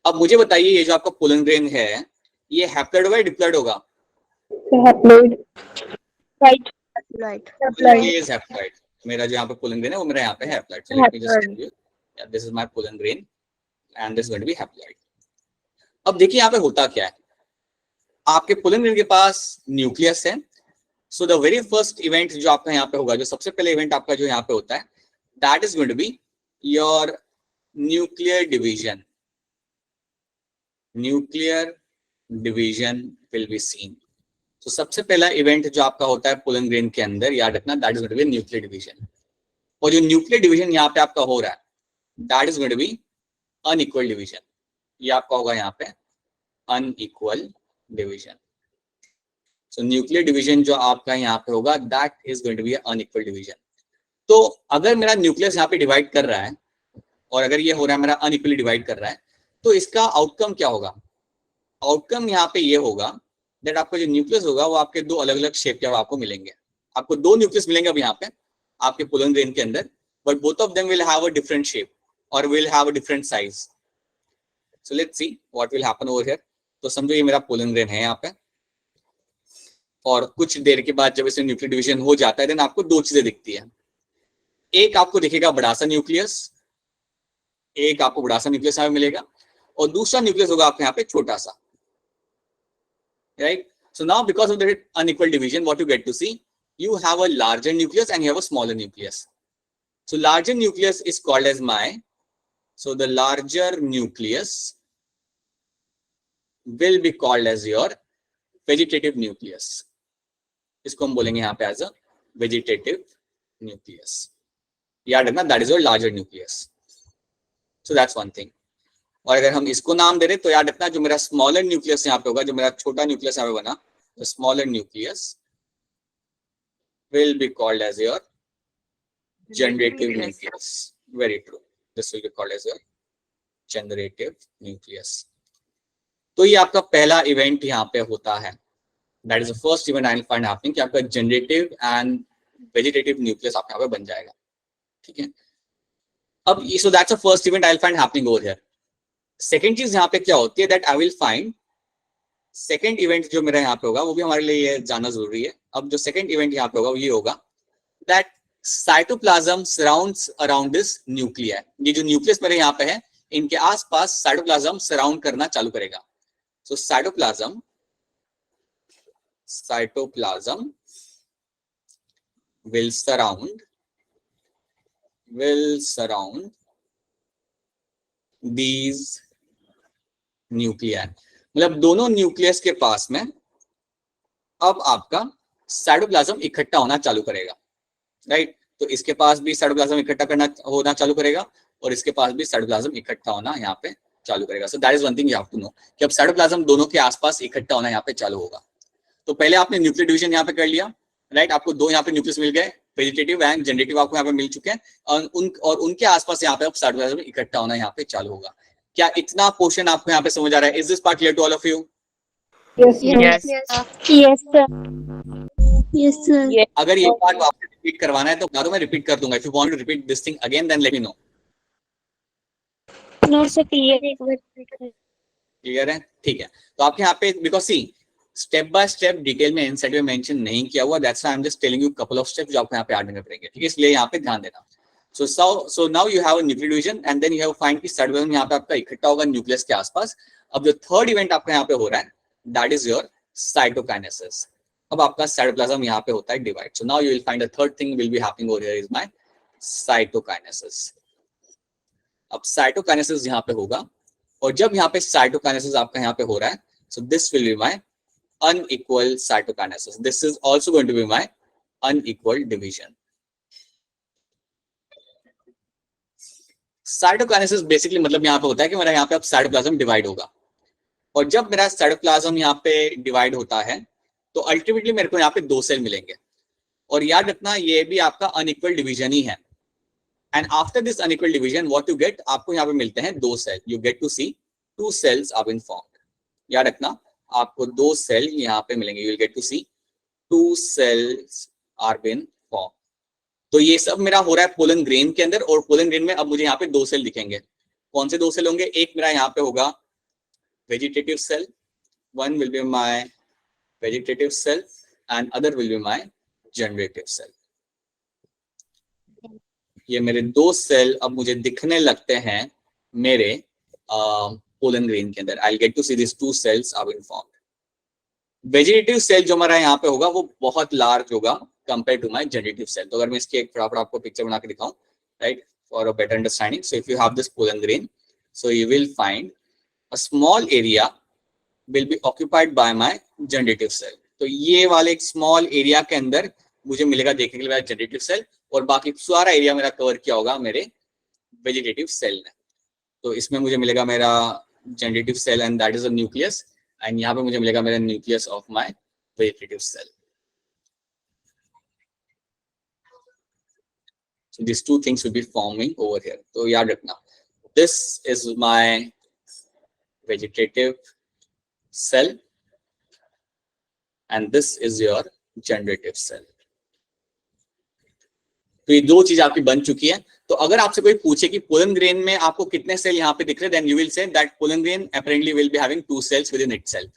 अब मुझे बताइए ये जो आपका पोलन ग्रेन है ये हैप्लॉइड होगा या डिप्लॉइड होगा? हैप्लॉइड. राइट. हैप्लॉइड. ये इज हैप्लॉइड. मेरा जो यहाँ पे पोलन ग्रेन है वो मेरा यहाँ पे haploid. So let me just tell you this is my pollen grain and this is going to be haploid. अब देखिए यहाँ पे होता क्या है. आपके पोलन ग्रेन के पास न्यूक्लियस है. So the very first event जो आपका यहाँ पे होगा, जो सबसे पहले इवेंट आपका जो यहाँ पे होता है, that is going to be your nuclear division. Nuclear division will be seen. तो सबसे पहला इवेंट जो आपका होता है पोलन ग्रेन के अंदर, याद रखना, that is going to be nuclear division. और जो न्यूक्लियर डिवीजन यहाँ पे आपका हो रहा है, that is going to be unequal division. ये आपका होगा यहाँ पे unequal division. So nuclear division जो आपका यहाँ पे होगा, that is going to be unequal division. तो अगर मेरा न्यूक्लियस यहाँ पे डिवाइड कर रहा है और अगर ये हो रहा है मेरा अनइक्वली डिवाइड कर रहा है, तो इसका आउटकम क्या होगा? आउटकम यहाँ पे ये होगा दैट आपका जो न्यूक्लियस होगा वो आपके दो अलग अलग शेप के आपको मिलेंगे. आपको दो न्यूक्लियस मिलेंगे अब यहाँ पे आपके पोलन ग्रेन के अंदर, but both of them will have a different shape और will have a different size. So let's see what will happen over here. तो समझो ये मेरा पोलन ग्रेन है यहाँ पे और कुछ देर के बाद जब इसे न्यूक्लियर डिवीजन हो जाता है देन आपको दो चीजें दिखती है. एक आपको दिखेगा बड़ा सा न्यूक्लियस, एक आपको बड़ा सा न्यूक्लियस यहाँ पे मिलेगा और दूसरा न्यूक्लियस होगा आपके यहाँ पे छोटा सा. Right. So now because of the unequal division, what you get to see, you have a larger nucleus and you have a smaller nucleus. So larger nucleus is called as my. So the larger nucleus will be called as your vegetative nucleus. इसको हम बोलेंगे यहाँ पे as a vegetative nucleus. याद रखना, that is your larger nucleus. So that's one thing. और अगर हम इसको नाम दे रहे तो याद रखना जो मेरा smaller nucleus यहाँ पे होगा, जो मेरा छोटा nucleus यहाँ पे बना, the smaller nucleus will be called as your generative nucleus. Very true. This will be called as a generative nucleus. तो ये आपका पहला इवेंट यहाँ पे होता है. That is the first event I will find happening कि आपका generative and vegetative nucleus आपके यहाँ पे बन जाएगा. ठीक है. अब so that's the first event I will find happening over here. Second चीज यहाँ पे क्या होती है that I will find second event जो मेरा यहाँ पे होगा वो भी हमारे लिए ये जानना जरूरी है. अब जो second event यहाँ पे होगा वो ये होगा that cytoplasm surrounds around this nuclei. ये जो न्यूक्लियस मेरे यहाँ पे है इनके आसपास साइटोप्लाज्म सराउंड करना चालू करेगा. So cytoplasm will surround these nuclei. मतलब दोनों न्यूक्लियस के पास में अब आपका साइटोप्लाज्म इकट्ठा होना चालू करेगा. राइट। तो इसके पास भी साइटोप्लाज्म इकट्ठा करना होना चालू करेगा और इसके पास भी साइटोप्लाज्म इकट्ठा होना यहाँ पे चालू करेगा। So that is one thing you have to know कि अब साइटोप्लाज्म दोनों के आसपास इकट्ठा होना यहाँ पे चालू होगा। तो पहले आपने न्यूक्लियर डिवीजन यहाँ पे कर लिया, राइट। आपको दो यहाँ पे न्यूक्लियस मिल गए, वेजिटेटिव एंड जनरेटिव आपको यहाँ पे मिल चुके हैं और उनके आसपास यहाँ पे अब साइटोप्लाज्म इकट्ठा होना यहाँ पे चालू होगा। क्या इतना पोर्शन आपको यहाँ पे समझ आ रहा है? Is this part clear to all of you? Yes. Yes, sir. Yes, sir. अगर ये पार्ट आपको रिपीट करवाना है तो बता दो, मैं रिपीट कर दूंगा। If you want to repeat this thing again then let me know. No, sir. Clear. Clear है? ठीक है। तो आपके यहाँ पे because see step by step detail में इनसाइड में मेंशन नहीं किया हुआ, that's why I am just telling you couple of steps जो आपको यहाँ पे ऐड करने पड़ेंगे, ठीक है? इसलिए यहाँ पे ध्यान देना। So now you have a nuclear division and then you have find कि साइटोप्लाज्म यहाँ पे आपका इकट्ठा होगा न्यूक्लियस के आसपास। अब जो थर्ड इवेंट आपका यहाँ पे हो रहा है दैट इज योर साइटोकाइनेसिस। अब आपका साइटोप्लाज्म यहाँ पे होता है divide. So now you will find the third thing will be happening over here is my cytokinesis. अब साइटोकाइनेसिस यहाँ पे होगा और जब यहाँ पे साइटोकाइनेसिस आपका यहाँ पे हो रहा है, so this will be my unequal cytokinesis. This is also going to be my unequal division. Cytokinesis basically मतलब यहाँ पे होता है कि मेरा यहाँ पे अब साइटोप्लाज्म डिवाइड होगा और जब मेरा साइटोप्लाज्म यहाँ पे डिवाइड होता है तो अल्टीमेटली मेरे को यहाँ पे दो सेल मिलेंगे और याद रखना ये भी आपका अनइक्वल डिवीजन ही है। And after this unequal division what you get, आपको यहाँ पे मिलते हैं दो cell. You get to see two cells are been formed. याद रखना आपको दो सेल यहाँ पे मिलेंगे। You will get to see two cells are been formed. तो ये सब मेरा हो रहा है पोलन ग्रेन के अंदर और पोलन ग्रेन में अब मुझे यहाँ पे दो सेल दिखेंगे। कौन से दो सेल होंगे? एक मेरा यहाँ पे होगा vegetative cell, one will be my vegetative cell and other will be my generative cell. ये मेरे दो सेल अब मुझे दिखने लगते हैं मेरे पोलन ग्रेन के अंदर। I get to see this two cells are been formed. Vegetative cell जो हमारा यहाँ पे होगा वो बहुत लार्ज होगा compare to my generative cell. तो अगर मैं इसकी एक फटाफट आपको पिक्चर बना के दिखाऊं, right, for a better understanding. So if you have this pollen grain, so you will find a small area will be occupied by my generative cell. तो ये वाले एक स्मॉल एरिया के अंदर मुझे मिलेगा देखने के लिए मेरा जनरेटिव सेल और बाकी सारा एरिया मेरा कवर किया होगा मेरे वेजिटेटिव सेल ने। तो इसमें मुझे मिलेगा मेरा generative cell and that is a nucleus and यहाँ पे मुझे मिलेगा मेरा nucleus of my vegetative cell. So these two things will be forming over here. तो याद रखना this is my vegetative cell and this is your generative cell. तो ये दो चीज आपकी बन चुकी है। तो अगर आपसे कोई पूछे कि पोलन ग्रेन में आपको कितने सेल यहाँ पे दिख रहे, then you will say that pollen grain apparently will be having two cells within itself.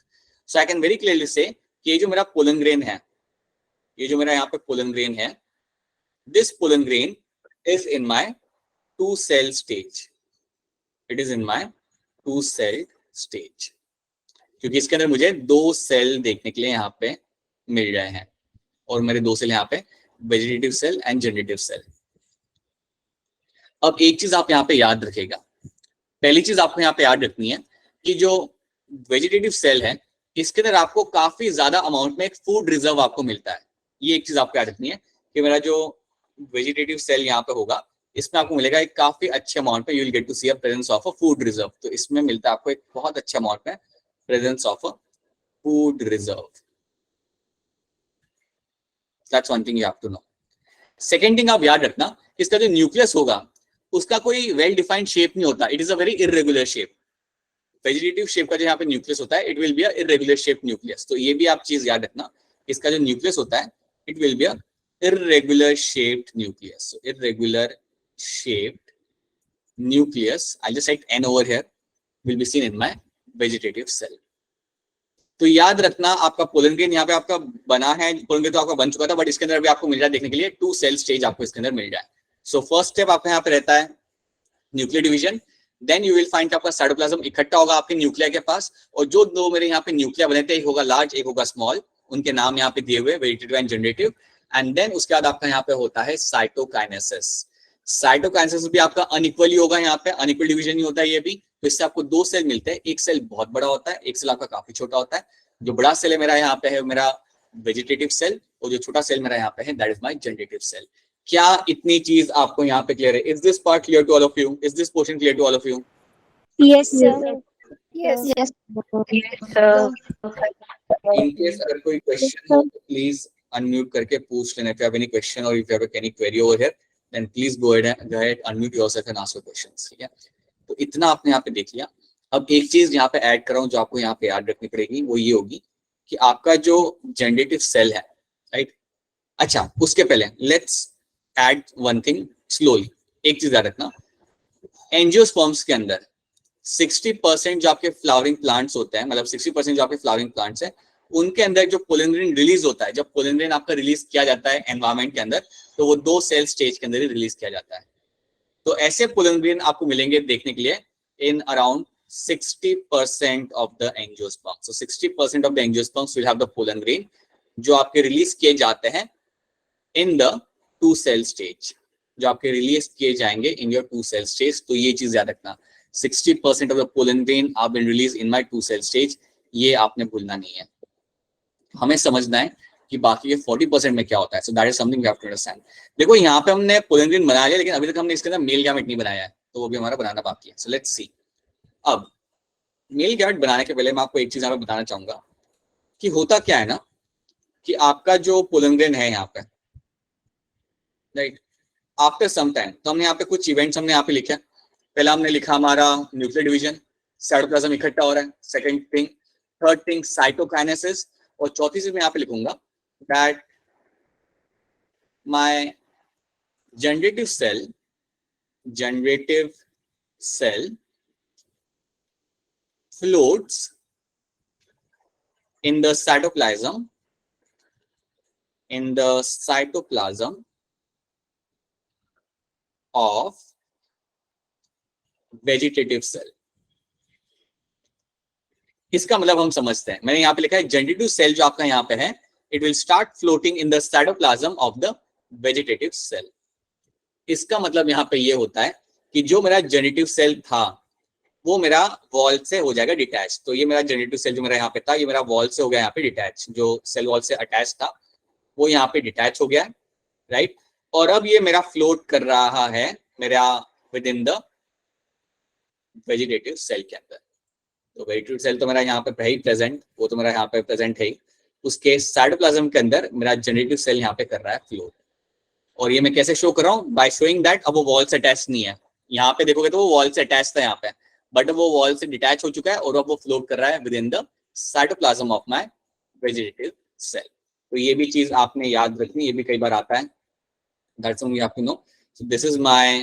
So I can very clearly say कि ये जो मेरा पोलन ग्रेन है, ये जो मेरा यहाँ पे पोलन ग्रेन है, this pollen grain is in my two cell stage. It is in my two cell stage. क्योंकि इसके अंदर मुझे दो सेल देखने के लिए यहाँ पे मिल रहे हैं और मेरे दो सेल यहाँ पे vegetative cell and generative cell. अब एक चीज आप यहाँ पे याद रखेगा, पहली चीज आपको यहाँ पे याद रखनी है कि जो वेजिटेटिव सेल है इसके अंदर आपको काफी ज्यादा अमाउंट में एक फूड रिजर्व आपको मिलता है। ये एक चीज आपको याद रखनी है कि मेरा जो वेजिटेटिव सेल यहाँ पे होगा इसमें आपको मिलेगा एक काफी अच्छे अमाउंट में, you will get to see a presence of a food reserve. तो इसमें मिलता है आपको एक बहुत अच्छे अमाउंट में presence of a food reserve. That's one thing you have to know. Second thing आप याद रखना, इसका जो न्यूक्लियस होगा उसका कोई वेल डिफाइंड शेप नहीं होता, it is a very irregular shape. Vegetative shape का जो यहाँ पे न्यूक्लियस होता है it will be a irregular shape nucleus. तो ये भी आप चीज याद रखना, इसका जो न्यूक्लियस होता है it will be a irregular shaped nucleus. So irregular shaped nucleus, I'll just write N over here, will be seen in my vegetative cell. तो याद रखना आपका पोलन ग्रेन यहाँ पे आपका बना है, पोलन ग्रेन तो आपका बन चुका था बट इसके अंदर भी आपको मिल रहा है देखने के लिए टू सेल स्टेज आपको इसके अंदर मिल जाए। सो फर्स्ट स्टेप आपका यहाँ पे रहता है nuclear division, then you will find आपका साइटोप्लाज्म इकट्ठा होगा आपके न्यूक्लिया के पास और जो दो मेरे यहाँ पे न्यूक्लिया बने थे, एक होगा लार्ज एक होगा स्मॉल, उनके नाम यहाँ पे दिए हुए vegetative and generative. And then उसके बाद आपका यहाँ पे होता है साइटोकाइनेसिस। साइटोकाइनेसिस भी आपका अनइक्वली होगा, यहाँ पे अनइक्वल डिवीजन ही होता है ये भी। तो इससे आपको दो सेल मिलते हैं, एक सेल बहुत बड़ा होता है, एक सेल आपका काफी छोटा होता है। जो बड़ा सेल है मेरा यहाँ पे है मेरा वेजिटेटिव सेल और जो छोटा सेल मेरा यहाँ पे है that is my generative cell. क्या इतनी चीज आपको यहाँ पे क्लियर है? Is this part clear to all of you? Is this portion clear to all of you? Yes, sir. Yes. Yes. In case अगर कोई क्वेश्चन हो तो प्लीज अनम्यूट करके पूछ लेना. If you have any question और if you have any query over here then please go ahead unmute yourself and ask your questions. ठीक है, तो इतना आपने यहाँ पे देख लिया. अब एक चीज यहाँ पे ऐड कर रहा हूँ जो आपको यहाँ पे याद रखनी पड़ेगी, वो ये होगी कि आपका जो जनरेटिव सेल है, राइट. अच्छा, उसके पहले let's add one thing slowly. एक चीज याद रखना, एंजियोस्पर्म्स के अंदर 60% जो आपके फ्लावरिंग प्लांट्स होते हैं, मतलब 60% जो आपके फ्लावरिंग प्लांट्स हैं, उनके अंदर जो पोलन ग्रेन रिलीज होता है, जब पोलन ग्रेन आपका रिलीज किया जाता है एनवायरमेंट के अंदर, तो वो 2 सेल स्टेज के अंदर ही रिलीज किया जाता है. तो ऐसे पोलन ग्रेन आपको मिलेंगे देखने के लिए in around 60% of the angiosperms. So 60% of the angiosperms will have the pollen grain जो आपके रिलीज किए जाते हैं in the 2 cell stage, जो आपके रिलीज किए जाएंगे in your 2 cell stage. तो ये चीज याद रखना, 60% of the pollen grain have been released in my 2 cell stage. ये आपने भूलना नहीं है. हमें समझना है कि बाकी के 40% में क्या होता है. So that is something we have to understand. देखो यहाँ पे हमने pollen grain बना लिया, लेकिन अभी तक हमने इसके अंदर मेल गैमेट नहीं बनाया है, तो वो भी हमारा बनाना बाकी है. So let's see. अब मेल गैमेट बनाने के पहले मैं आपको एक चीज यहाँ पे बताना चाहूंगा कि होता क्या है ना, कि आपका जो पोलन ग्रेन है यहाँ पे, राइट, आफ्टर सम टाइम, तो हमने यहाँ पे कुछ इवेंट्स हमने यहाँ पे लिखे. पहला हमने लिखा हमारा न्यूक्लियर डिवीजन, साइटोप्लाज्म इकट्ठा हो रहा है. Second thing, third thing cytokinesis, और चौथी चीज मैं यहाँ पे लिखूंगा that my generative cell floats in the cytoplasm of vegetative cell. इसका मतलब हम समझते हैं, मैंने यहाँ पे लिखा है जनरेटिव सेल जो आपका यहाँ पे है, it will start floating in the cytoplasm of the vegetative cell. इसका मतलब यहाँ पे ये होता है कि जो मेरा जनरेटिव सेल था वो मेरा वॉल से हो जाएगा डिटैच. तो ये मेरा जनरेटिव सेल जो मेरा यहाँ पे था, ये मेरा वॉल से हो गया यहाँ पे डिटैच. जो सेल वॉल से अटैच था वो यहाँ पे डिटैच हो गया, राइट. और अब ये मेरा फ्लोट कर रहा है मेरा with in the vegetative cell के अंदर. तो वेजिटेटिव सेल तो मेरा यहाँ पे है ही प्रेजेंट, वो तो मेरा यहाँ पे प्रेजेंट है ही. उसके साइटोप्लाज्म के अंदर मेरा जनरेटिव सेल यहाँ पे कर रहा है फ्लोट. और ये मैं कैसे शो कर रहा हूँ? बाय शोइंग दैट अब वो वॉल से अटैच नहीं है. यहाँ पे देखोगे तो वो वॉल से अटैच था यहाँ पे, बट वो वॉल से डिटैच हो चुका है और अब वो फ्लोट कर रहा है with in the cytoplasm of my vegetative cell. तो ये भी चीज आपने याद रखनी, ये भी कई बार आता है. That's something you have to know. So this is my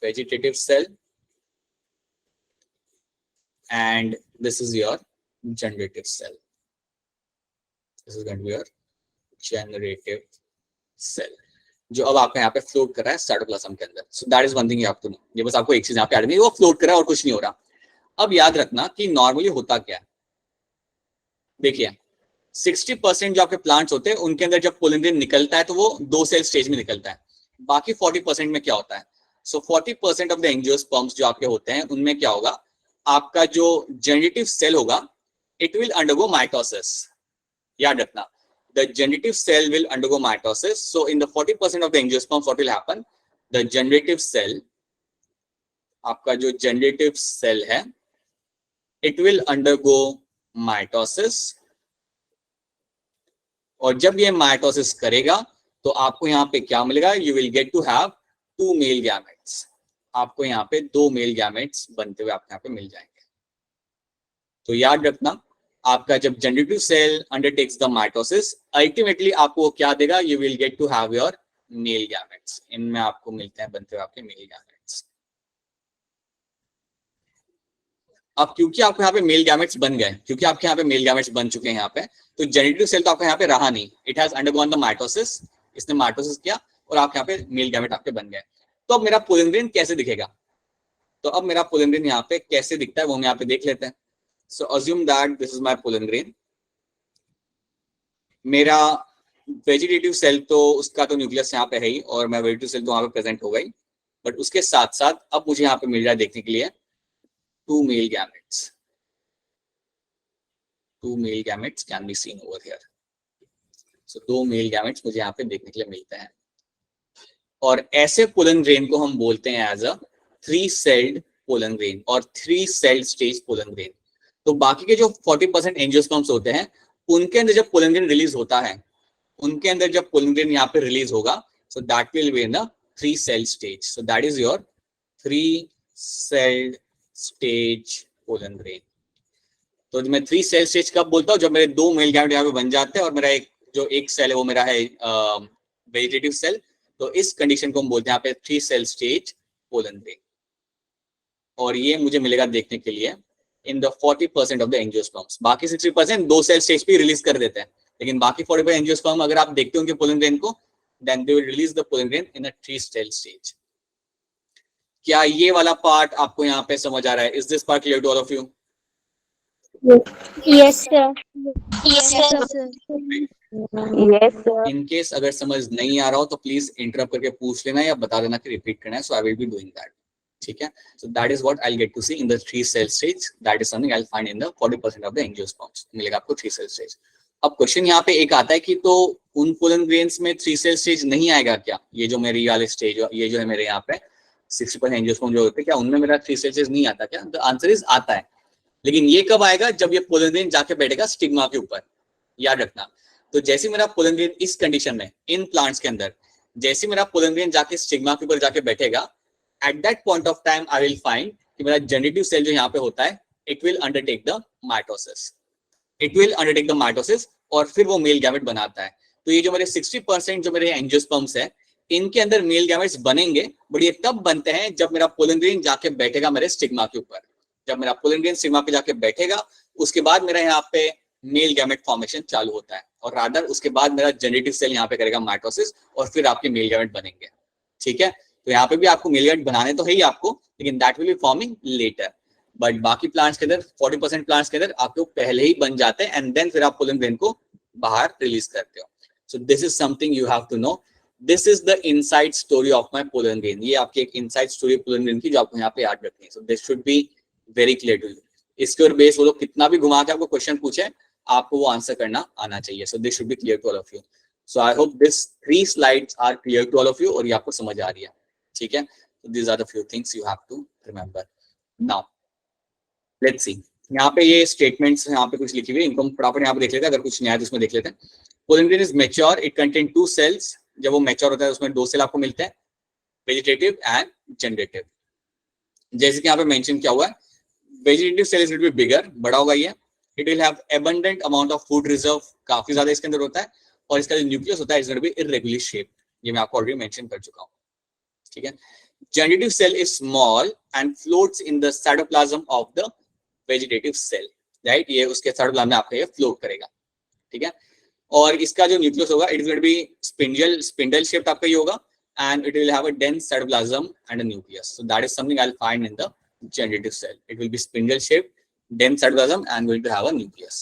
vegetative cell and this is your generative cell. This is going to be your generative cell जो अब आपका यहाँ पे फ्लोट कर रहा है साइटोप्लाज्म के अंदर. So that is one thing you have to know. ये बस आपको एक चीज यहाँ पे याद रखनी है, वो फ्लोट कर रहा है और कुछ नहीं हो रहा. अब याद रखना कि नॉर्मली होता क्या है. देखिए 60% जो आपके प्लांट्स होते हैं उनके अंदर जब पोलन ग्रेन निकलता है तो वो 2 सेल स्टेज में निकलता है. बाकी 40% में क्या होता है? सो 40% ऑफ द एंजियोस्पर्म्स जो आपके होते हैं उनमें क्या होगा, आपका जो जनरेटिव सेल होगा इट विल अंडरगो माइटोसिस. याद रखना, the generative cell will undergo mitosis. So in the 40% of the angiosperms, what will happen? The generative cell, आपका जो generative cell है, it will undergo mitosis. और जब ये mitosis करेगा तो आपको यहाँ पे क्या मिलेगा? You will get to have 2 male gametes. आपको यहाँ पे 2 male gametes बनते हुए आपको यहाँ पे मिल जाएंगे. तो याद रखना, आपका जब generative cell undertakes the mitosis, ultimately आपको क्या देगा? You will get to have your male gametes. इनमें आपको मिलते हैं बनते हुए आपके मेल गैमेट्स. अब क्योंकि आपको यहाँ पे मेल गैमेट्स बन गए, क्योंकि आपके यहाँ पे मेल गैमेट्स बन चुके हैं यहाँ पे, तो जनरेटिव सेल तो आपका यहाँ पे रहा नहीं. It has undergone the mitosis. इसने माइटोसिस किया और आपके यहाँ पे मेल गैमेट आपके बन गए. तो अब मेरा पोलन ग्रेन कैसे दिखेगा? तो अब मेरा पोलन ग्रेन यहाँ पे कैसे दिखता है वो हम यहाँ पे देख लेते हैं. So assume that this is my pollen grain. मेरा वेजिटेटिव सेल तो उसका तो न्यूक्लियस यहाँ पे है ही, और मैं वेजिटेटिव सेल तो वहाँ पे प्रेजेंट हो गई, बट उसके साथ साथ अब मुझे यहाँ पे मिल रहा है देखने के लिए 2 male gametes. 2 male gametes can be seen over here. So 2 male gametes मुझे यहाँ पे देखने के लिए मिलते हैं. और ऐसे पोलन ग्रेन को हम बोलते हैं as a 3 celled pollen grain और 3 सेल्ड स्टेज पोलन ग्रेन। तो बाकी के जो 40% एंजियोस्पर्म्स होते हैं उनके अंदर जब पोलन ग्रेन रिलीज होता है, उनके अंदर जब पोलन ग्रेन यहाँ पे रिलीज होगा, so that will be in a 3 cell stage. So that is your 3 cell stage pollen grain. तो मैं 3 cell stage कब बोलता हूँ? जब मेरे 2 मेल गैमेट यहाँ पे बन जाते हैं और मेरा एक सेल है वो मेरा है वेजिटेटिव सेल, तो इस कंडीशन को हम बोलते हैं यहाँ पे 3 cell stage pollen grain। और ये मुझे मिलेगा देखने के लिए in the 40% of the angiosperms. बाकी 60% 2 सेल स्टेज पे रिलीज कर देते हैं, लेकिन बाकी 40% एंजियोस्पर्म अगर आप देखते हो उनके पोलन ग्रेन को, then they will release the pollen grain in a 3 cell stage। क्या ये वाला पार्ट आपको यहाँ पे समझ आ रहा है? Is this part clear to all of you? Yes, sir. Yes, sir. Yes, sir. In case अगर समझ नहीं आ रहा हो तो प्लीज इंटरप्ट करके पूछ लेना या बता देना कि रिपीट करना है, so I will be doing that। ठीक है, so that is what I'll get to see in the 3 cell stage। That is something I'll find in the 40% of the angiosperms। मिलेगा आपको 3 cell stage। अब question यहाँ पे एक आता है कि तो उन पोलन ग्रेन्स में 3 सेल स्टेज नहीं आएगा क्या? ये जो मेरी वाले स्टेज, ये जो है मेरे यहाँ पे 60% एंजियोस्पर्म जो होते हैं, क्या उनमें मेरा 3 सेल स्टेज नहीं आता क्या? द आंसर इज आता है, लेकिन ये कब आएगा? जब ये पोलन ग्रेन जाके बैठेगा स्टिग्मा के ऊपर, याद रखना। तो जैसे मेरा पोलन ग्रेन इस कंडीशन में इन प्लांट्स के अंदर, जैसे मेरा पोलन ग्रेन जाके स्टिग्मा के ऊपर जाके बैठेगा, at that point of time I will find कि मेरा जनरेटिव सेल जो यहाँ पे होता है, it will undertake the mitosis, it will undertake the mitosis और फिर वो मेल गैमेट बनाता है। तो ये जो मेरे 60% जो मेरे एंजियोस्पर्म्स है, इनके अंदर मेल गैमेट्स बनेंगे, बट ये तब बनते हैं जब मेरा पोलन ग्रेन जाके बैठेगा मेरे स्टिग्मा के ऊपर। जब मेरा पोलन ग्रेन स्टिग्मा पे जाके बैठेगा, उसके बाद मेरा यहाँ पे मेल गैमेट फॉर्मेशन चालू होता है, और रादर उसके बाद मेरा जनरेटिव सेल यहाँ पे करेगा माइटोसिस और फिर आपके मेल गैमेट बनेंगे। ठीक है, तो यहाँ पे भी आपको मेल गैमेट बनाने तो है ही आपको, लेकिन that will be forming later. But बाकी प्लांट्स के अंदर 40% प्लांट्स के अंदर आपको पहले ही बन जाते हैं, एंड देन फिर आप पोलन ग्रेन को बाहर रिलीज करते हो। So this is something you have to know. This is the inside story of my pollen grain. ये आपकी एक इनसाइड स्टोरी पोलन ग्रेन की जो आपको यहाँ पे याद रखनी है। So this should be very clear to you. इसके और बेस वो लोग कितना भी घुमा के आपको क्वेश्चन पूछे, आपको वो आंसर करना आना चाहिए। So this should be clear to all of you. So I hope this 3 slides are clear to all of you और ये आपको समझ आ रही है। ठीक है, these are the few things you have to remember. Now let's see, यहाँ पे ये स्टेटमेंट्स यहाँ पे कुछ लिखी हुई है, इनको हम फटाफट यहाँ पे देख लेते हैं। अगर कुछ नया है तो उसमें देख लेते हैं। Pollen grain is mature, it contain 2 cells. जब वो मैच्योर होता है उसमें 2 सेल आपको मिलते हैं, वेजिटेटिव एंड जनरेटिव। जैसे कि यहाँ पे मेंशन किया हुआ है, vegetative cell is little bit bigger, बड़ा होगा ये। It will have abundant amount of food reserve, काफी ज्यादा इसके अंदर होता है, और इसका जो न्यूक्लियस होता है is going to be irregular shape. ये मैं आपको ऑलरेडी मेंशन कर चुका हूँ। ठीक है, generative cell is small and floats in the cytoplasm of the vegetative cell, right? ये उसके cytoplasm में आपका ये float करेगा। ठीक है, और इसका जो न्यूक्लियस होगा it is going to be spindle shaped आपका ये होगा, and it will have a dense cytoplasm and a nucleus. So that is something I'll find in the generative cell. It will be spindle shaped, dense cytoplasm and going to have a nucleus.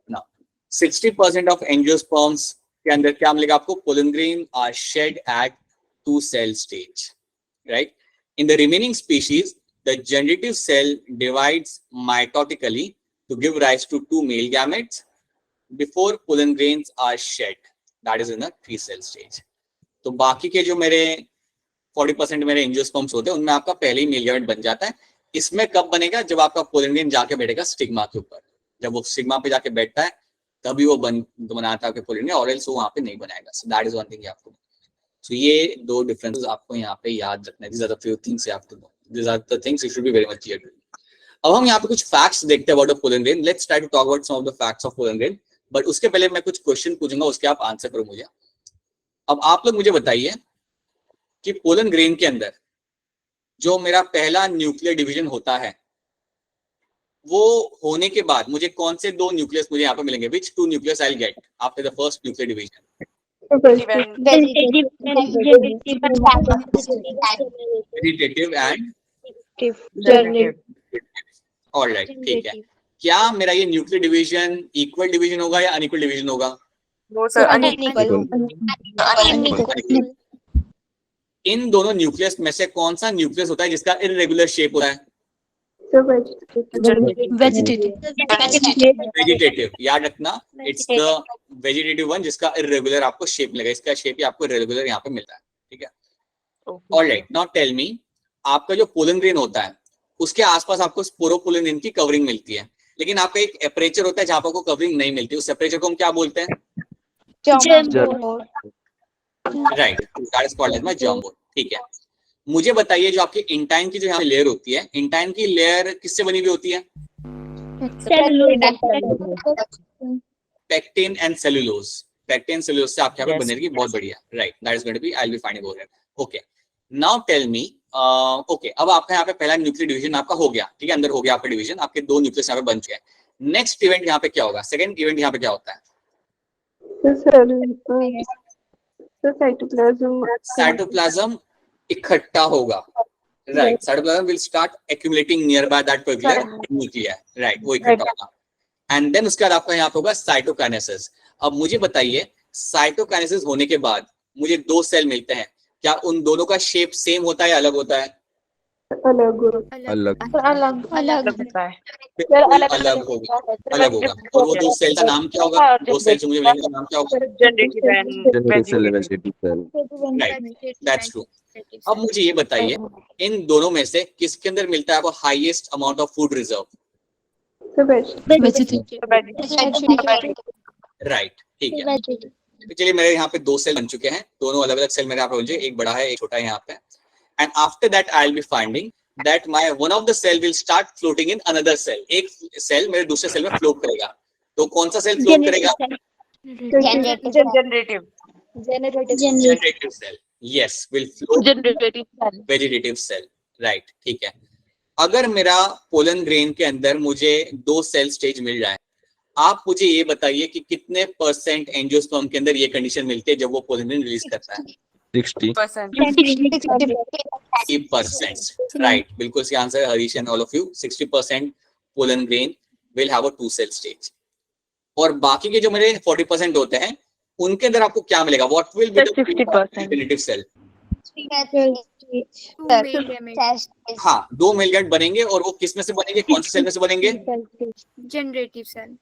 Now 60% of angiosperms के अंदर क्या मिलेगा आपको? pollen grain are shed at 2 cell stage, right? In the remaining species, the generative cell divides mitotically to give rise to 2 male gametes before pollen grains are shed. That is in the 3 cell stage. तो बाकी के जो मेरे 40% मेरे angiosperms होते हैं, उनमें आपका पहले ही मेल गैमेट बन जाता है। इसमें कब बनेगा? जब आपका पोलन ग्रेन जाके बैठेगा स्टिग्मा के ऊपर। जब वो स्टिग्मा पे जाके बैठता है तभी वो बनाता है आपके पोलन ग्रेन, और एल्स वो वहां पे नहीं बनाएगा। So that is one thing you have to know. So ये 2 डिफरेंसेस आपको यहाँ पे याद रखना है। These are the few things you have to know. These are the things you should be very much clear to. अब हम यहाँ पे कुछ फैक्ट्स देखते हैं about the pollen grain. Let's try to talk about some of the facts of pollen grain. But उसके पहले मैं कुछ क्वेश्चन पूछूंगा, उसके आप आंसर करो मुझे। अब आप लोग मुझे बताइए कि पोलन ग्रेन के अंदर जो मेरा पहला न्यूक्लियर डिवीजन होता है, वो होने के बाद मुझे कौन से 2 न्यूक्लियस मुझे यहाँ पे मिलेंगे? Which 2 nucleus I'll get after the first nuclear division? Vegetative and all right, ठीक है। क्या मेरा ये न्यूक्लियर डिवीजन इक्वल डिवीजन होगा या अनइक्वल डिवीजन होगा? इन दोनों न्यूक्लियस में से कौन सा न्यूक्लियस होता है जिसका इर्रेगुलर शेप होता है? वेजिटेटिव, याद रखना, इट्स द वेजिटेटिव वन जिसका इर्रेगुलर आपको शेप मिलेगा। इसका शेप ही आपको इर्रेगुलर यहाँ पे मिलता है। ठीक है। ऑलराइट, नाउ टेल मी, आपका जो पोलन ग्रेन होता है उसके आसपास आपको स्पोरोपोलन ग्रेन की कवरिंग मिलती है, लेकिन आपका एक एपरेचर होता है जहां पर आपको कवरिंग नहीं मिलती। उस एपरेचर को हम क्या बोलते हैं? Right, that is called as my germ pore. ठीक है, मुझे बताइए जो आपकी इंटाइन की जो यहाँ लेयर होती है, इंटाइन की लेयर किससे बनी हुई होती है? Pectin and cellulose. Pectin cellulose से आपके यहाँ पे बनेगी। बहुत बढ़िया, right, that is going to be, I will be finding over here. Okay, now tell me, okay, अब आपका यहाँ पे पहला न्यूक्लियर डिवीजन आपका हो गया, ठीक है, अंदर हो गया आपका डिवीजन, आपके 2 न्यूक्लियस यहाँ पे बन चुके हैं। नेक्स्ट इवेंट यहाँ पे क्या होगा? सेकंड इवेंट यहाँ पे क्या होता है? साइटोप्लाज्म इकट्ठा होगा, right. Cytoplasm will start accumulating near by that particular nuclear, right, वो इकट्ठा होगा। एंड देन उसके बाद आपका यहाँ पे होगा साइटोकाइनेसिस। अब मुझे बताइए, साइटोकाइनेसिस होने के बाद मुझे 2 सेल मिलते हैं, क्या उन दोनों का शेप सेम होता है या अलग होता है? अलग होता है। बिल्कुल अलग होगा, अलग होगा। और वो 2 सेल का नाम क्या होगा? 2 सेल जो मुझे मिलेंगे का नाम क्या होगा? Generative cell, vegetative cell. Right, that's true. अब मुझे ये बताइए, इन दोनों में से किसके अंदर मिलता है आपको highest amount of food reserve? Right, ठीक है। तो चलिए, मेरे यहाँ पे 2 सेल बन चुके हैं, दोनों अलग अलग सेल मेरे यहाँ पे बन चुके हैं, एक बड़ा है एक छोटा है यहाँ पे। And after that I will be finding that my one of the cell will start floating in another cell. एक सेल मेरे दूसरे सेल में फ्लोट करेगा, तो कौन सा सेल फ्लोट करेगा? Generative cell, yes, will float vegetative cell, right, ठीक है। अगर मेरा पोलन ग्रेन के अंदर मुझे 2 सेल स्टेज मिल जाए, आप मुझे ये बताइए कि कितने % एंजियोस्पर्म के अंदर ये कंडीशन मिलती है जब वो पोलन ग्रेन रिलीज करता है? 60%। 60%, राइट, बिल्कुल सही आंसर है Harish and all of you. 60% pollen grain will have a 2 cell stage. और बाकी के जो मेरे 40% होते हैं, उनके अंदर आपको क्या मिलेगा? What will be the 60% cell? हाँ, 2 मेल गाइड बनेंगे, और वो किस में से बनेंगे? कौन से सेल में से बनेंगे? Generative cell.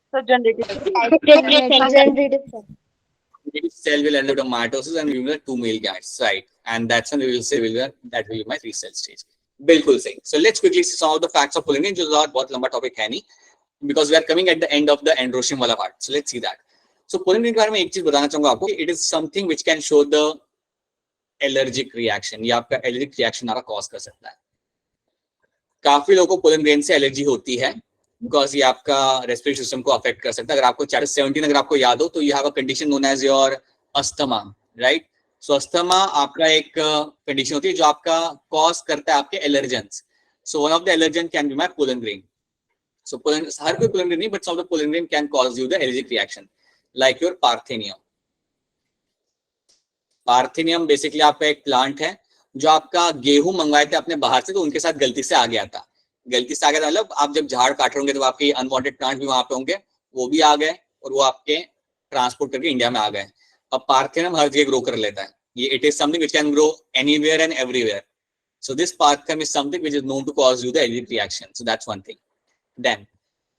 Cell will end up in mitosis and we will have 2 male gametes, right? And that's when we will say that will be my 3 cell stage. बिल्कुल सही. So let's quickly see some of the facts of polymerase, जो बहुत लंबा topic है नहीं, because we are coming at the end of the androshim वाला part. So let's see that. So polymerase के बारे में एक चीज बताना चाहूंगा आपको, it is something which can show the allergic reaction. ये आपका allergic reaction आपका cause कर सकता है. काफी लोगों को पोलिन से एलर्जी होती है, बिकॉज ये आपका रेस्पिरेटरी सिस्टम को अफेक्ट कर सकता है। अगर आपको चैप्टर 17 अगर आपको याद हो, तो you have a condition known as your asthma, right. So asthma आपका एक कंडीशन होती है जो आपका कॉज करता है आपके allergens. So one of the allergen can be my pollen grain. So pollen, हर कोई पोलन ग्रेन नहीं, but some of the pollen grain can cause you the allergic reaction, like your parthenium. Parthenium basically आपका एक plant है जो आपका गेहूं मंगवाए थे अपने बाहर से, तो उनके साथ गलती से आ गया था। गलती से आ गया था मतलब आप जब झाड़ काट रहे होंगे तो आपके अनवांटेड प्लांट भी वहां पे होंगे, वो भी आ गए और वो आपके ट्रांसपोर्ट करके इंडिया में आ गए। अब पार्थेनियम हर जगह ग्रो कर लेता है। ये it is something which can grow anywhere and everywhere. So this parthenium is something which is known to cause you the allergic reaction. So that's one thing. Then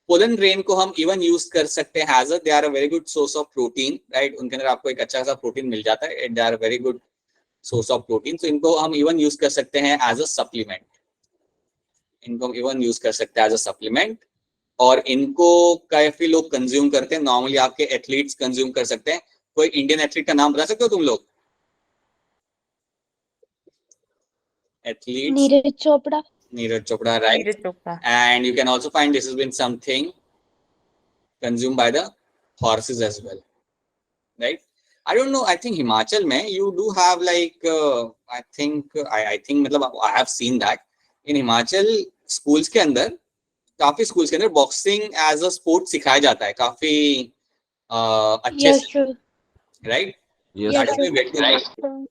pollen grain को हम even use कर सकते हैं as a, they are a very good source of protein, right. उनके अंदर आपको एक अच्छा सा प्रोटीन मिल जाता है, they are a very good source of protein. तो इनको हम इवन यूज कर सकते हैं एज अ सप्लीमेंट। इनको हम इवन यूज कर सकते हैं एज अ सप्लीमेंट, और इनको काफी लोग कंज्यूम करते हैं। नॉर्मली आपके एथलीट्स कंज्यूम कर सकते हैं। कोई इंडियन एथलीट का नाम बता सकते हो तुम लोग? Athletes, Neeraj Chopra. Neeraj Chopra, right. And you can also find this has been something consumed by the horses as well, right? I don't know, I think Himachal mein you do have like I think matlab I have seen that in Himachal schools के अंदर, काफी schools के अंदर boxing as a sport सिखाया जाता है काफी अच्छे से, right?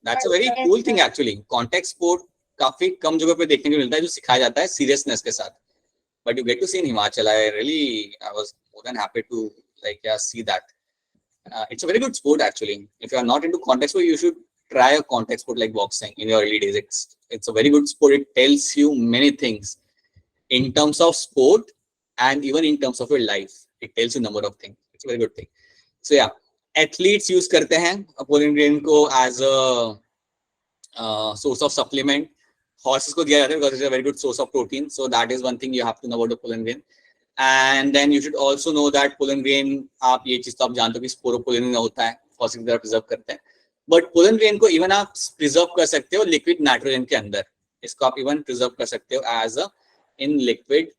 That's a very cool thing actually. Contact sport काफी कम जगह पे देखने को मिलता है जो सिखाया जाता है seriousness के साथ, but you get to see in Himachal. I was more than happy to see that. It's a very good sport actually. If you are not into contact sport, you should try a contact sport like boxing in your early days. It's a very good sport. It tells you many things in terms of sport and even in terms of your life. It tells you a number of things. It's a very good thing. So yeah, athletes use करते हैं pollen grain को as a source of supplement. Horses को दिया जाता है because it's a very good source of protein. So that is one thing you have to know about the pollen grain. And then you should also know that pollen grain, आप ये चीज तो आप जानते हो कि sporopollen होता है, फॉसिल की तरह प्रिजर्व करते हैं. बट pollen grain को इवन आप प्रिजर्व कर सकते हो लिक्विड नाइट्रोजन के अंदर. इसको आप इवन प्रिजर्व कर सकते हो as a in liquid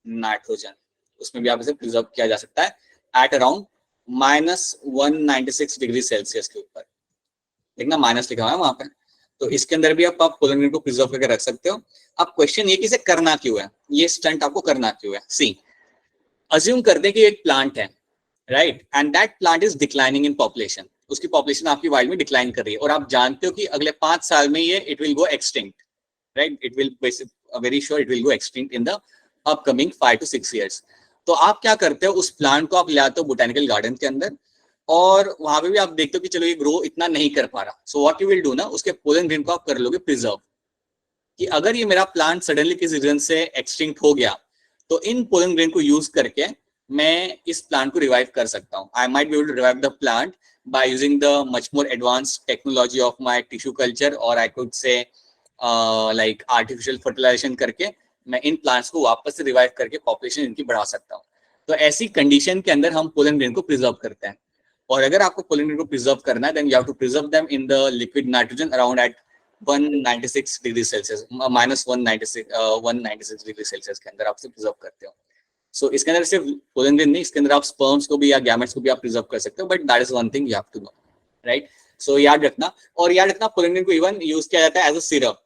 nitrogen. उसमें भी आप इसे प्रिजर्व किया जा सकता है एट अराउंड -196 डिग्री सेल्सियस के ऊपर. देखना माइनस लिखा हुआ है वहां पे. तो इसके अंदर भी आप pollen grain को प्रिजर्व करके रख सकते हो. अब क्वेश्चन ये कि इसे करना क्यों है, ये स्टंट आपको करना क्यों है. सी, अज्यूम करते हैं कि एक प्लांट है, right, and that plant is declining in population. उसकी पॉपुलेशन आपकी वाइल्ड में डिक्लाइन कर रही है और आप जानते हो कि अगले 5 साल में ये it will go extinct, right. It will very sure it will go extinct in the upcoming 5 to 6 years. तो आप क्या करते हो, उस प्लांट को आप ले आते हो बोटेनिकल गार्डन के अंदर और वहां पे भी आप देखते हो कि चलो ये ग्रो इतना नहीं कर पा रहा. So what you will do ना, उसके पोलन ग्रेन को आप कर लोगे प्रिजर्व. कि अगर ये मेरा प्लांट सडनली किसी रीजन से एक्सटिंक्ट हो गया तो इन पोलन ग्रेन को यूज करके मैं इस प्लांट को रिवाइव कर सकता हूँ. I might be able to revive the plant by using the much more advanced technology of my tissue culture, और I could say like artificial fertilization करके मैं इन प्लांट्स को वापस से रिवाइव करके पॉपुलेशन इनकी बढ़ा सकता हूँ. तो ऐसी कंडीशन के अंदर हम पोलन ग्रेन को प्रिजर्व करते हैं. और अगर आपको पोलन ग्रेन को प्रिजर्व करना है then you have to preserve them in the liquid nitrogen around at 196 degree Celsius, -196 degree Celsius के अंदर आप इसे प्रिजर्व करते हो. सो इसके अंदर सिर्फ पोलन ग्रेन नहीं, इसके अंदर आप स्पर्म्स को भी या गैमेट्स को भी आप प्रिजर्व कर सकते हो. But that is one thing you have to know, right. So याद रखना. और याद रखना पोलन ग्रेन को इवन यूज किया जाता है एज अ सिरप.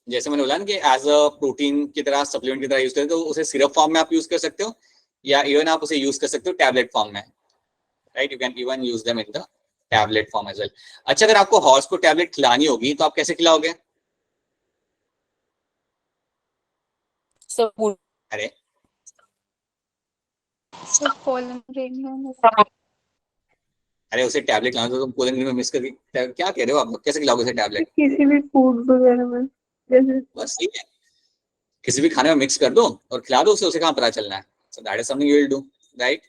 जैसे मैंने बोला ना कि एज अ प्रोटीन की तरह, सप्लीमेंट की तरह यूज करते हो, तो उसे सिरप फॉर्म में आप यूज कर सकते हो या इवन आप उसे यूज कर सकते हो टैबलेट फॉर्म में, right. You can even use them in the tablet form as well. अच्छा, अगर आपको हॉर्स को टैबलेट खिलानी होगी तो आप कैसे खिलाओगे? अरे So pollen grain में अरे उसे टैबलेट खिलाना तो तुम पोलन ग्रेन में मिक्स करके क्या कह रहे हो आप? कैसे खिलाओगे उसे टैबलेट? किसी भी फूड वगैरह में जैसे बस ठीक है, किसी भी खाने में मिक्स कर दो और खिला दो उसे कहाँ पता चलना है. So that is something you will do, right.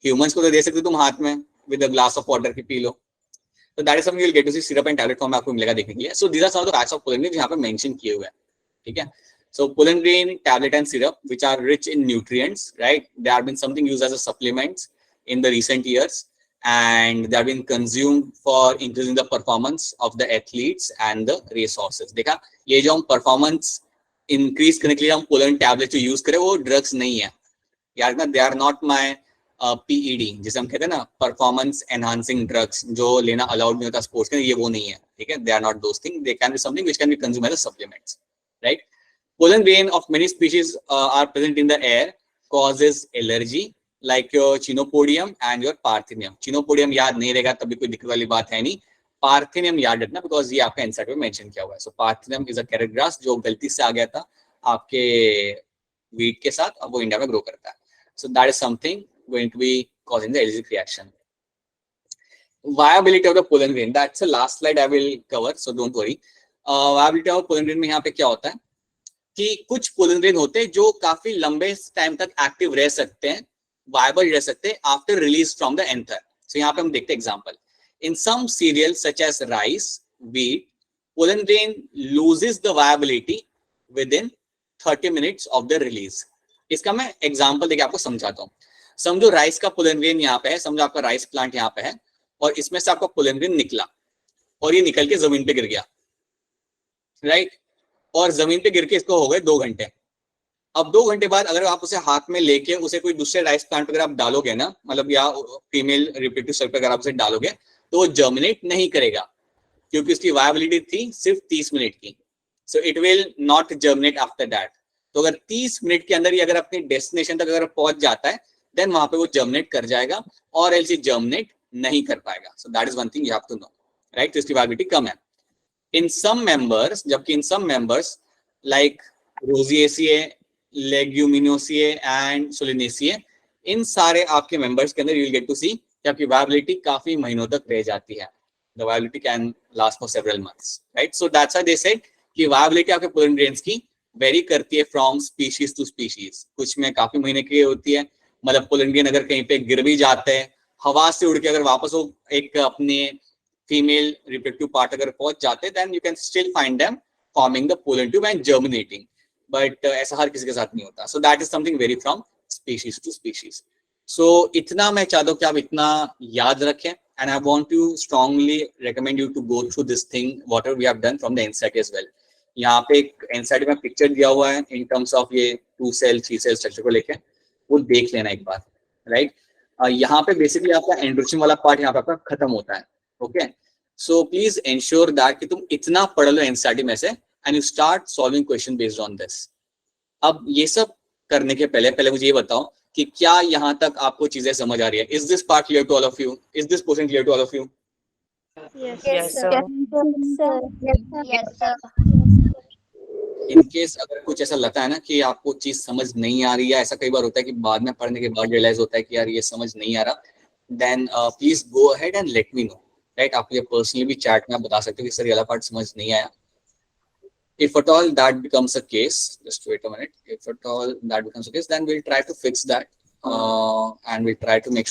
Humans को तो दे सकते हो तुम हाथ में with a glass of water की पी लो. तो that is something you will get to see. Syrup and tablet form में आपको मिलेगा देखने के लिए. So these are some of the types of pollen grain यहाँ पे मेंशन किए हुए हैं, ठीक है. So pollen grain, tablet and syrup, which are rich in nutrients, right? They have been something used as a supplements in the recent years, and they have been consumed for increasing the performance of the athletes and the race horses. देखा, ये जो हम performance increase करने के लिए हम pollen tablet जो use करें वो drugs नहीं है यार ना. They are not my PED, जिसे हम कहते हैं ना performance enhancing drugs, जो लेना allowed नहीं होता sports के, ये वो नहीं है, ठीक है. They are not those things. They can be something which can be consumed as a supplements, right? Pollen grain of many species are present in the air, causes allergy like your Chenopodium and your Parthenium. Chenopodium याद नहीं रहेगा तभी कोई दिक्कत वाली बात है नहीं. Parthenium याद रखना बिकॉज ये आपका इंसर्ट में मेंशन किया हुआ है. सो Parthenium is a carrot grass जो गलती से आ गया था आपके वीट के साथ, अब वो इंडिया में ग्रो करता है. So that is something going to be causing the allergic reaction. Viability of the pollen grain, that's the last slide I will cover, so don't worry. Viability of pollen grain में यहाँ पे क्या होता है कि कुछ पोलन ग्रेन होते हैं जो काफी लंबे टाइम तक एक्टिव रह सकते हैं, वायबल रह सकते हैं after release from the anther. So यहाँ पे हम देखते हैं example. In some cereal such as rice, wheat, pollen grain loses the viability within 30 minutes of the release. इसका मैं एग्जांपल देके आपको समझाता हूँ. समझो राइस का पोलन ग्रेन यहाँ पे है, समझो आपका राइस प्लांट यहाँ पे है और इसमें से आपका पोलन ग्रेन निकला और ये निकल के जमीन पे गिर गया, राइट. और जमीन पे गिर के इसको हो गए 2 घंटे. अब 2 घंटे बाद अगर आप उसे हाथ में लेके उसे कोई दूसरे राइस प्लांट पर अगर आप डालोगे ना, मतलब या फीमेल रिप्रोडक्टिव सेल पर अगर आप उसे डालोगे तो वो जर्मिनेट नहीं करेगा क्योंकि उसकी वायबिलिटी थी सिर्फ 30 मिनट की. So it will not germinate after that. तो अगर 30 मिनट के अंदर ये अगर अपने डेस्टिनेशन तक अगर पहुंच जाता है देन वहां पे वो जर्मिनेट कर जाएगा और एल्स जर्मिनेट नहीं कर पाएगा. So that is one thing you have to know, right. तो इसकी वायबिलिटी कम है. In some members, जबकि in some members like Rosaceae, Leguminosae and Solanaceae, इन सारे आपके members के अंदर you will get to see कि आपकी viability काफी महीनों तक रह जाती है. The viability can last for several months, right? So that's why they said कि viability आपके pollen grains की vary करती है from species to species. कुछ में काफी महीने की होती है, मतलब pollen grain अगर कहीं पे गिर भी जाते हैं, हवा से उड़ के अगर वापस वो एक अपने फीमेल रिप्रोडक्टिव पार्ट अगर पहुंच जाते then you can still find them forming the pollen tube and germinating, but ऐसा हर किसी के साथ नहीं होता. So that is something very from species to species. So इतना मैं चाहता हूँ कि आप इतना याद रखें, and I want to strongly recommend you to go through this thing whatever we have done from the NCERT as well. यहाँ पे एक एनसीईआरटी में पिक्चर दिया हुआ है इन टर्म्स ऑफ ये 2 सेल 3 सेल स्ट्रक्चर को लेके, वो देख लेना एक बार, राइट. यहाँ पे बेसिकली आपका एंड्रोचिन वाला पार्ट यहाँ पे आपका खत्म होता है. Okay, so please ensure that कि तुम इतना पढ़ लो एनसीईआरटी में से and you start solving question based on this. अब ये सब करने के पहले मुझे ये बताओ कि क्या यहाँ तक आपको चीजें समझ आ रही है. Is this part clear to all of you? Is this portion clear to all of you? Yes. Yes, sir. Yes, sir. In case अगर कुछ ऐसा लगता है ना कि आपको चीज समझ नहीं आ रही है, ऐसा कई बार होता है कि बाद में पढ़ने के बाद रियलाइज होता है कि यार ये समझ नहीं आ रहा, then please go ahead and let me know, right. आप ये पर्सनली भी चैट में बता सकते हो कि सर ये वाला पार्ट समझ नहीं आया. If at all that becomes a case, just wait a minute. If at all that becomes a case, then we'll try to fix that, and we'll try to make sure